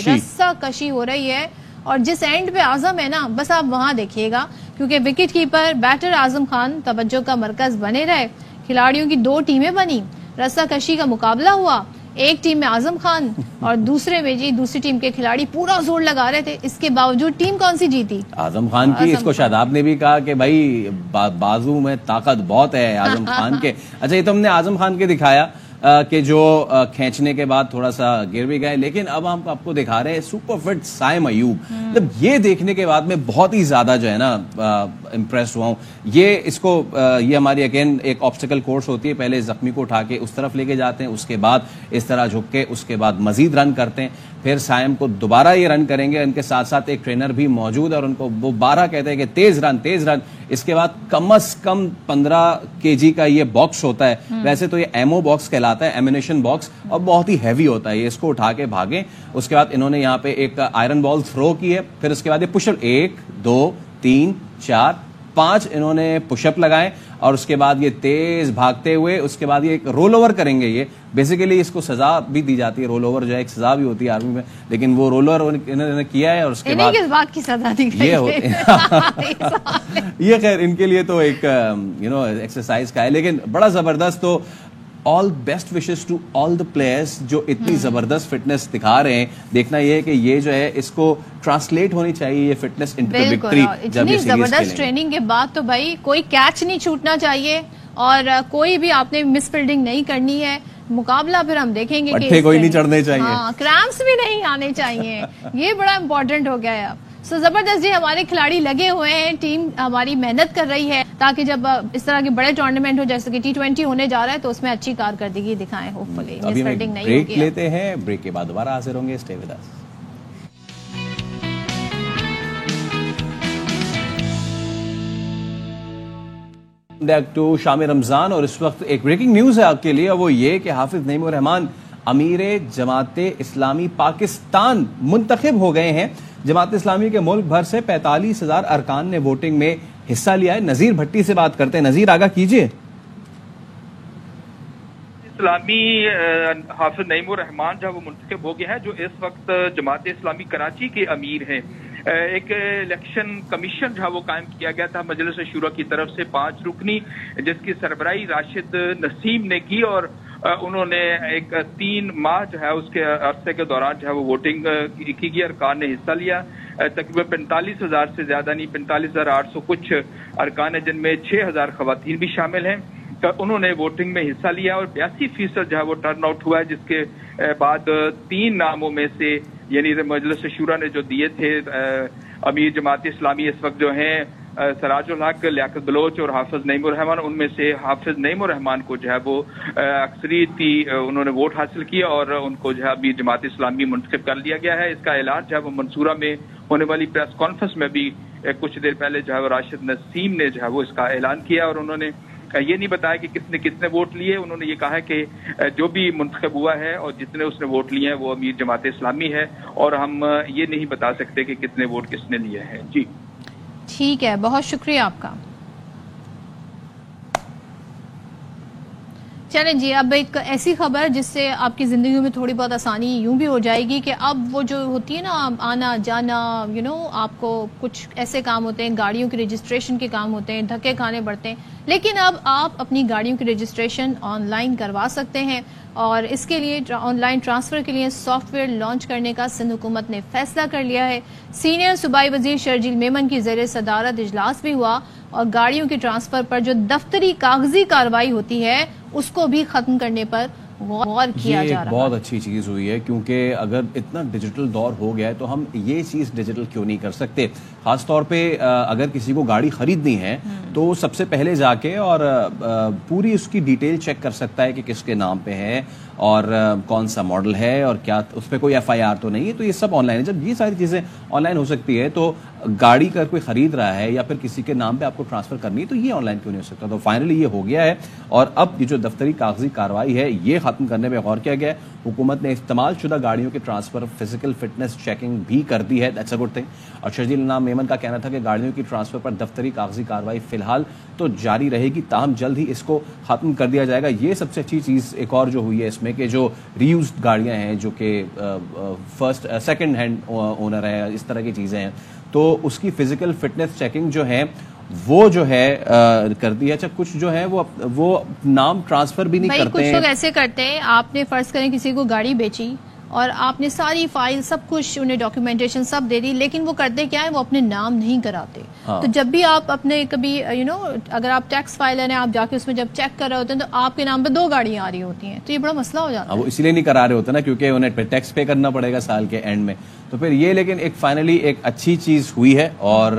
रस्सा कशी हो रही है। और जिस एंड पे आजम है ना, बस आप वहां देखिएगा, क्योंकि wicket keeper batter Azam Khan तवज्जो का मरकज बने रहे। खिलाड़ियों की दो टीमें बनी, रस्सा कशी का मुकाबला हुआ, एक टीम में आजम खान और दूसरे में जी दूसरी टीम के खिलाड़ी पूरा जोर लगा रहे थे। इसके बावजूद टीम कौन सी जीती? आजम खान की। इसको शादाब ने भी कहा कि भाई बाजू में ताकत बहुत है आजम खान के। अच्छा, ये तो हमने आजम खान के दिखाया कि जो खींचने के बाद थोड़ा सा गिर भी गए, लेकिन अब हम आपको दिखा रहे हैं सुपर फिट साइम अयूब। मतलब ये देखने के बाद मैं बहुत ही ज्यादा जो है ना इम्प्रेस हुआ हूँ। ये हमारी अगेन एक ऑब्स्टिकल कोर्स होती है, पहले जख्मी को उठा के उस तरफ लेके जाते हैं, उसके बाद इस तरह झुक के उसके बाद मजीद रन करते हैं, फिर साइम को दोबारा ये रन करेंगे। उनके साथ साथ एक ट्रेनर भी मौजूद है और उनको वो 12 कहते हैं कि तेज रन। इसके बाद कम से कम 15 kg का ये बॉक्स होता है, वैसे तो ये एमओ बॉक्स कहलाता है, एमिनेशन बॉक्स, और बहुत ही हैवी होता है ये। इसको उठा के भागे। उसके बाद इन्होंने यहाँ पे एक आयरन बॉल थ्रो की है, फिर उसके बाद ये पुशअप 1 2 3 4 5 इन्होंने पुशअप लगाए और उसके बाद ये तेज भागते हुए उसके बाद ये एक रोल ओवर करेंगे। ये बेसिकली इसको सजा भी दी जाती है, रोल ओवर जो है एक सजा भी होती है आर्मी में, लेकिन वो रोल ओवर इन्होंने किया है और उसके बाद किस बात की सजा दी गई ये खैर इनके लिए तो एक एक्सरसाइज का है, लेकिन बड़ा जबरदस्त। तो all best wishes to all the players جو اتنی زبردست فٹنس دکھا رہے ہیں. دیکھنا یہ ہے کہ یہ جو ہے اس کو ٹرانسلیٹ ہونی چاہیے یہ فٹنس انٹو وکٹری. اتنی زبردست ٹریننگ کے بعد تو بھائی کوئی کیچ نہیں چھوٹنا چاہیے اور کوئی بھی آپ نے مس فیلڈنگ نہیں کرنی ہے. مقابلہ پھر ہم دیکھیں گے کہ کوئی نہیں چڑھنے چاہیے, کرامپس بھی نہیں آنے چاہیے. یہ بڑا امپورٹنٹ ہو گیا ہے اب. سو زبردست جی, ہمارے کھلاڑی لگے ہوئے ہیں, ٹیم ہماری محنت کر رہی ہے تاکہ جب اس طرح کے بڑے ٹورنامنٹ ہو جیسے کہ T20 ہونے جا رہا ہے تو اس میں اچھی کارکردگی دکھائیں. ہوپ فلی مس فیلڈنگ نہیں ہوگی. بریک لیتے ہیں, بریک کے بعد دوبارہ حاضر ہوں گے. Stay with us. ٹو شام رمضان, اور اس وقت ایک بریکنگ نیوز ہے آپ کے لیے, وہ یہ کہ حافظ نعیم الرحمان امیر جماعت اسلامی پاکستان منتخب ہو گئے ہیں. جماعت اسلامی کے ملک بھر سے 45,000 ارکان نے ووٹنگ میں حصہ لیا ہے. نذیر بھٹی سے بات کرتے ہیں. نذیر, آگاہ کیجیے. اسلامی حافظ نعیم الرحمان جو وہ منتخب ہو گئے ہیں, جو اس وقت جماعت اسلامی کراچی کے امیر ہیں. ایک الیکشن کمیشن جو وہ قائم کیا گیا تھا مجلس شورا کی طرف سے 5 رکنی, جس کی سربراہی راشد نسیم نے کی, اور انہوں نے ایک 3 ماہ جو ہے اس کے عرصے کے دوران جو ہے وہ ووٹنگ کی گئی. ارکان نے حصہ لیا تقریباً 45,000 سے زیادہ نہیں, 45,800 کچھ ارکان ہیں جن میں 6,000 خواتین بھی شامل ہیں. انہوں نے ووٹنگ میں حصہ لیا اور 82% جو ہے وہ ٹرن آؤٹ ہوا ہے, جس کے بعد 3 ناموں میں سے یعنی مجلس شورا نے جو دیے تھے امیر جماعت اسلامی اس وقت جو ہیں سراج الحق, لیاقت بلوچ اور حافظ نعیم الرحمان, ان میں سے حافظ نعیم الرحمان کو جو ہے وہ اکثریتی انہوں نے ووٹ حاصل کیا اور ان کو جو ہے امیر جماعت اسلامی منتخب کر لیا گیا ہے. اس کا اعلان جو ہے وہ منصورہ میں ہونے والی پریس کانفرنس میں بھی کچھ دیر پہلے جو ہے وہ راشد نسیم نے جو ہے وہ اس کا اعلان کیا, اور انہوں نے یہ نہیں بتایا کہ کس نے کتنے ووٹ لیے. انہوں نے یہ کہا ہے کہ جو بھی منتخب ہوا ہے اور جتنے اس نے ووٹ لیے ہیں وہ امیر جماعت اسلامی ہے, اور ہم یہ نہیں بتا سکتے کہ کتنے ووٹ کس نے لیے ہیں. جی ٹھیک ہے, بہت شکریہ آپ کا. چلیں جی, اب ایک ایسی خبر جس سے آپ کی زندگی میں تھوڑی بہت آسانی یوں بھی ہو جائے گی کہ اب وہ جو ہوتی ہے نا آنا جانا, آپ کو کچھ ایسے کام ہوتے ہیں, گاڑیوں کی رجسٹریشن کے کام ہوتے ہیں, دھکے کھانے پڑتے ہیں, لیکن اب آپ اپنی گاڑیوں کی رجسٹریشن آن لائن کروا سکتے ہیں. اور اس کے لیے آن لائن ٹرانسفر کے لیے سافٹ ویئر لانچ کرنے کا سندھ حکومت نے فیصلہ کر لیا ہے. سینئر صوبائی وزیر شرجیل میمن کی زیر صدارت اجلاس بھی ہوا, اور گاڑیوں کے ٹرانسفر پر جو دفتری کاغذی کارروائی ہوتی ہے اس کو بھی ختم کرنے پر غور کیا جا رہا ہے. یہ بہت اچھی چیز ہوئی ہے, کیونکہ اگر اتنا ڈیجیٹل دور ہو گیا ہے تو ہم یہ چیز ڈیجیٹل کیوں نہیں کر سکتے. خاص طور پہ اگر کسی کو گاڑی خریدنی ہے تو سب سے پہلے جا کے اور پوری اس کی ڈیٹیل چیک کر سکتا ہے کہ کس کے نام پہ ہے اور کون سا ماڈل ہے اور کیا اس پہ کوئی FIR تو نہیں ہے. تو یہ سب آن لائن ہے. جب یہ ساری چیزیں آن لائن ہو سکتی ہے تو گاڑی کا کوئی خرید رہا ہے یا پھر کسی کے نام پہ آپ کو ٹرانسفر کرنی ہے تو یہ آن لائن کیوں نہیں ہو سکتا. تو فائنلی یہ ہو گیا ہے, اور اب یہ جو دفتری کاغذی کارروائی ہے یہ ختم کرنے پہ غور کیا گیا ہے. حکومت نے استعمال شدہ گاڑیوں کے ٹرانسفر فزیکل فٹنس چیکنگ بھی کر دی ہے. That's a good thing. اور شرجیل نام میمن کا کہنا تھا کہ گاڑیوں کی ٹرانسفر پر دفتری کاغذی کارروائی فی الحال تو جاری رہے گی, تاہم جلد ہی اس کو ختم کر دیا جائے گا. یہ سب سے اچھی چیز ایک اور جو ہوئی ہے اس میں کہ جو ریوزڈ گاڑیاں ہیں جو کہ فرسٹ سیکنڈ ہینڈ اونر ہے, اس طرح کی چیزیں ہیں, تو اس کی فزیکل فٹنس چیکنگ جو ہے وہ جو ہے کر دی ہے. اچھا کچھ جو ہے وہ نام ٹرانسفر بھی نہیں کرتے ہیں. کچھ لوگ ایسے کرتے ہیں, آپ نے فرض کریں کسی کو گاڑی بیچی اور آپ نے ساری فائل سب کچھ انہیں ڈاکیومنٹیشن سب دے دی, لیکن وہ کرتے کیا ہے, وہ اپنے نام نہیں کراتے. تو جب بھی آپ اپنے کبھی اگر آپ ٹیکس فائلر ہیں, آپ جا کے اس میں جب چیک کر رہے ہوتے ہیں تو آپ کے نام پہ 2 گاڑیاں آ رہی ہوتی ہیں, تو یہ بڑا مسئلہ ہو جاتا ہے. وہ اس لیے نہیں کرا رہے ہوتے نا کیونکہ انہیں ٹیکس پے کرنا پڑے گا سال کے اینڈ میں. تو پھر یہ لیکن ایک فائنلی ایک اچھی چیز ہوئی ہے, اور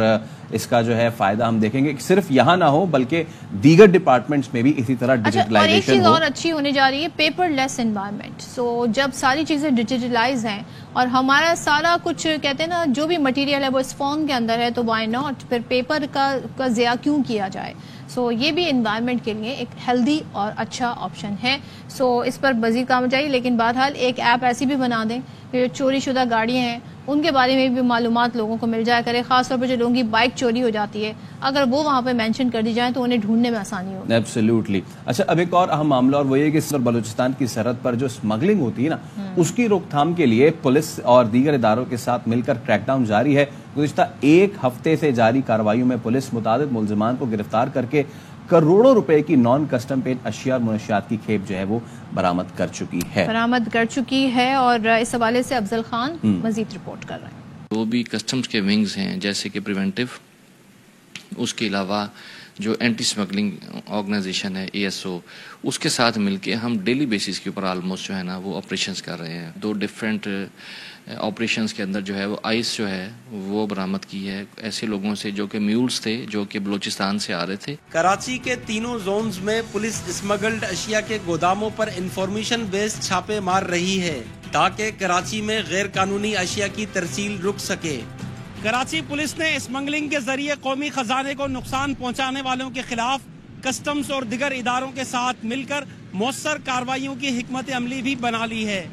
اس کا جو ہے فائدہ ہم دیکھیں گے صرف یہاں نہ ہو بلکہ دیگر ڈپارٹمنٹس میں بھی اسی طرح ڈیجیٹلائزیشن ہو. اور ایک چیز اور اچھی ہونے جا رہی ہے, پیپر لیس انوائرمنٹ. سو جب ساری چیزیں ڈیجیٹلائز ہیں اور ہمارا سارا کچھ کہتے ہیں نا جو بھی مٹیریل ہے وہ اس فون کے اندر ہے, تو وائی ناٹ پھر پیپر کا ضیاع کیوں کیا جائے. سو یہ بھی انوائرمنٹ کے لیے ایک ہیلدی اور اچھا آپشن ہے. سو اس پر مزید کام ہو جائے, لیکن بہرحال ایک ایپ ایسی بھی بنا دیں کہ جو چوری شدہ گاڑیاں ہیں ان کے بارے میں بھی معلومات لوگوں کو مل جایا کرے. خاص طور پر جو لوگوں کی بائک چوری ہو جاتی ہے, اگر وہ وہاں پہ مینشن کر دی جائیں تو انہیں ڈھونڈنے میں آسانی ہوگی. ایبسلیوٹلی. اچھا اب ایک اور اہم معاملہ, اور وہ یہ کہ بلوچستان کی سرحد پر جو اسمگلنگ ہوتی ہے نا, اس کی روک تھام کے لیے پولیس اور دیگر اداروں کے ساتھ مل کر کریک ڈاؤن جاری ہے. گزشتہ 1 ہفتے سے جاری کارروائیوں میں پولیس متعدد ملزمان کو گرفتار کر کے کروڑوں روپے کی نان کسٹم پیڈ اشیاء اور منشیات کی کھیپ جو ہے وہ برآمد کر چکی ہے اور اس حوالے سے افضل خان مزید رپورٹ کر رہے ہیں. جو بھی کسٹمز کے ونگز ہیں جیسے کہ پریونٹیو، اس کے علاوہ جو اینٹی سمگلنگ آرگنائزیشن ہے ASO، اس کے ساتھ مل کے ہم ڈیلی بیسس کے اوپر آلموسٹ جو ہے نا وہ آپریشنز کر رہے ہیں. 2 ڈفرینٹ آپریشنز کے اندر جو ہے وہ آئس جو ہے وہ برآمد کی ہے ایسے لوگوں سے جو کہ میولز تھے، جو کہ بلوچستان سے آ رہے تھے. کراچی کے تینوں زونز میں پولیس اسمگلڈ اشیاء کے گوداموں پر انفارمیشن بیسڈ چھاپے مار رہی ہے تاکہ کراچی میں غیر قانونی اشیاء کی ترسیل رک سکے. کراچی پولیس نے اسمگلنگ کے ذریعے قومی خزانے کو نقصان پہنچانے والوں کے خلاف کسٹمز اور دیگر اداروں کے ساتھ مل کر مؤثر کارروائیوں کی حکمت عملی بھی بنا لی ہے.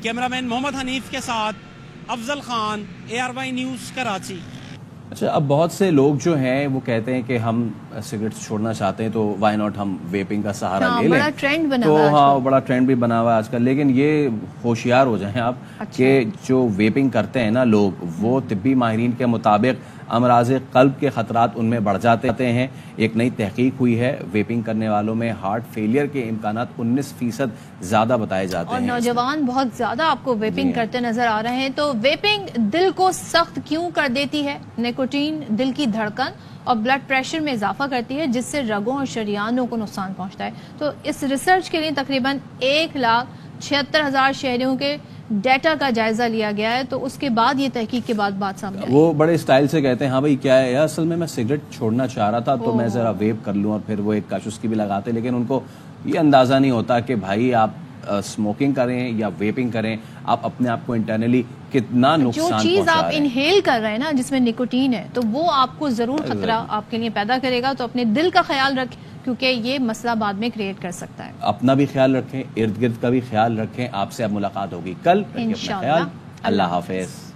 کیمرامین محمد حنیف کے ساتھ افضل خان، ARY نیوز، کراچی. اچھا، اب بہت سے لوگ جو ہیں وہ کہتے ہیں کہ ہم سگریٹ چھوڑنا چاہتے ہیں تو وائی ناٹ ہم ویپنگ کا سہارا لے لیں. تو ہاں بڑا ٹرینڈ بھی بنا ہوا ہے آج کل. لیکن یہ ہوشیار ہو جائیں آپ کہ جو ویپنگ کرتے ہیں نا لوگ، وہ طبی ماہرین کے مطابق امراض قلب کے خطرات ان میں بڑھ جاتے ہیں. ایک نئی تحقیق ہوئی ہے، ویپنگ کرنے والوں میں ہارٹ فیلئر کے امکانات 19% زیادہ بتائے جاتے ہیں. اور نوجوان بہت زیادہ آپ کو ویپنگ کرتے نظر آ رہے ہیں. تو ویپنگ دل کو سخت کیوں کر دیتی ہے؟ نیکوٹین دل کی دھڑکن اور بلڈ پریشر میں اضافہ کرتی ہے جس سے رگوں اور شریانوں کو نقصان پہنچتا ہے. تو اس ریسرچ کے لیے تقریباً 1,76,000 شہریوں کے ڈیٹا کا جائزہ لیا گیا ہے. تو اس کے بعد یہ تحقیق کے بعد بات سامنے آئی. وہ بڑے اسٹائل سے کہتے ہیں ہاں بھائی کیا ہے، اصل میں سگریٹ چھوڑنا چاہ رہا تھا تو میں ذرا ویپ کر لوں، اور پھر وہ ایک کاشوس کی بھی لگاتے. لیکن ان کو یہ اندازہ نہیں ہوتا کہ بھائی آپ اسموکنگ کریں یا ویپنگ کریں، آپ اپنے آپ کو انٹرنلی کتنا نقصان پہنچا رہے ہیں. جو چیز آپ انہیل کر رہے ہیں نا جس میں نکوٹین ہے، تو وہ آپ کو ضرور خطرہ آپ کے لیے پیدا کرے گا. تو اپنے دل کا خیال رکھیں کیونکہ یہ مسئلہ بعد میں کریٹ کر سکتا ہے. اپنا بھی خیال رکھیں، ارد گرد کا بھی خیال رکھیں. آپ سے اب ملاقات ہوگی کل. انشاءاللہ. اللہ حافظ.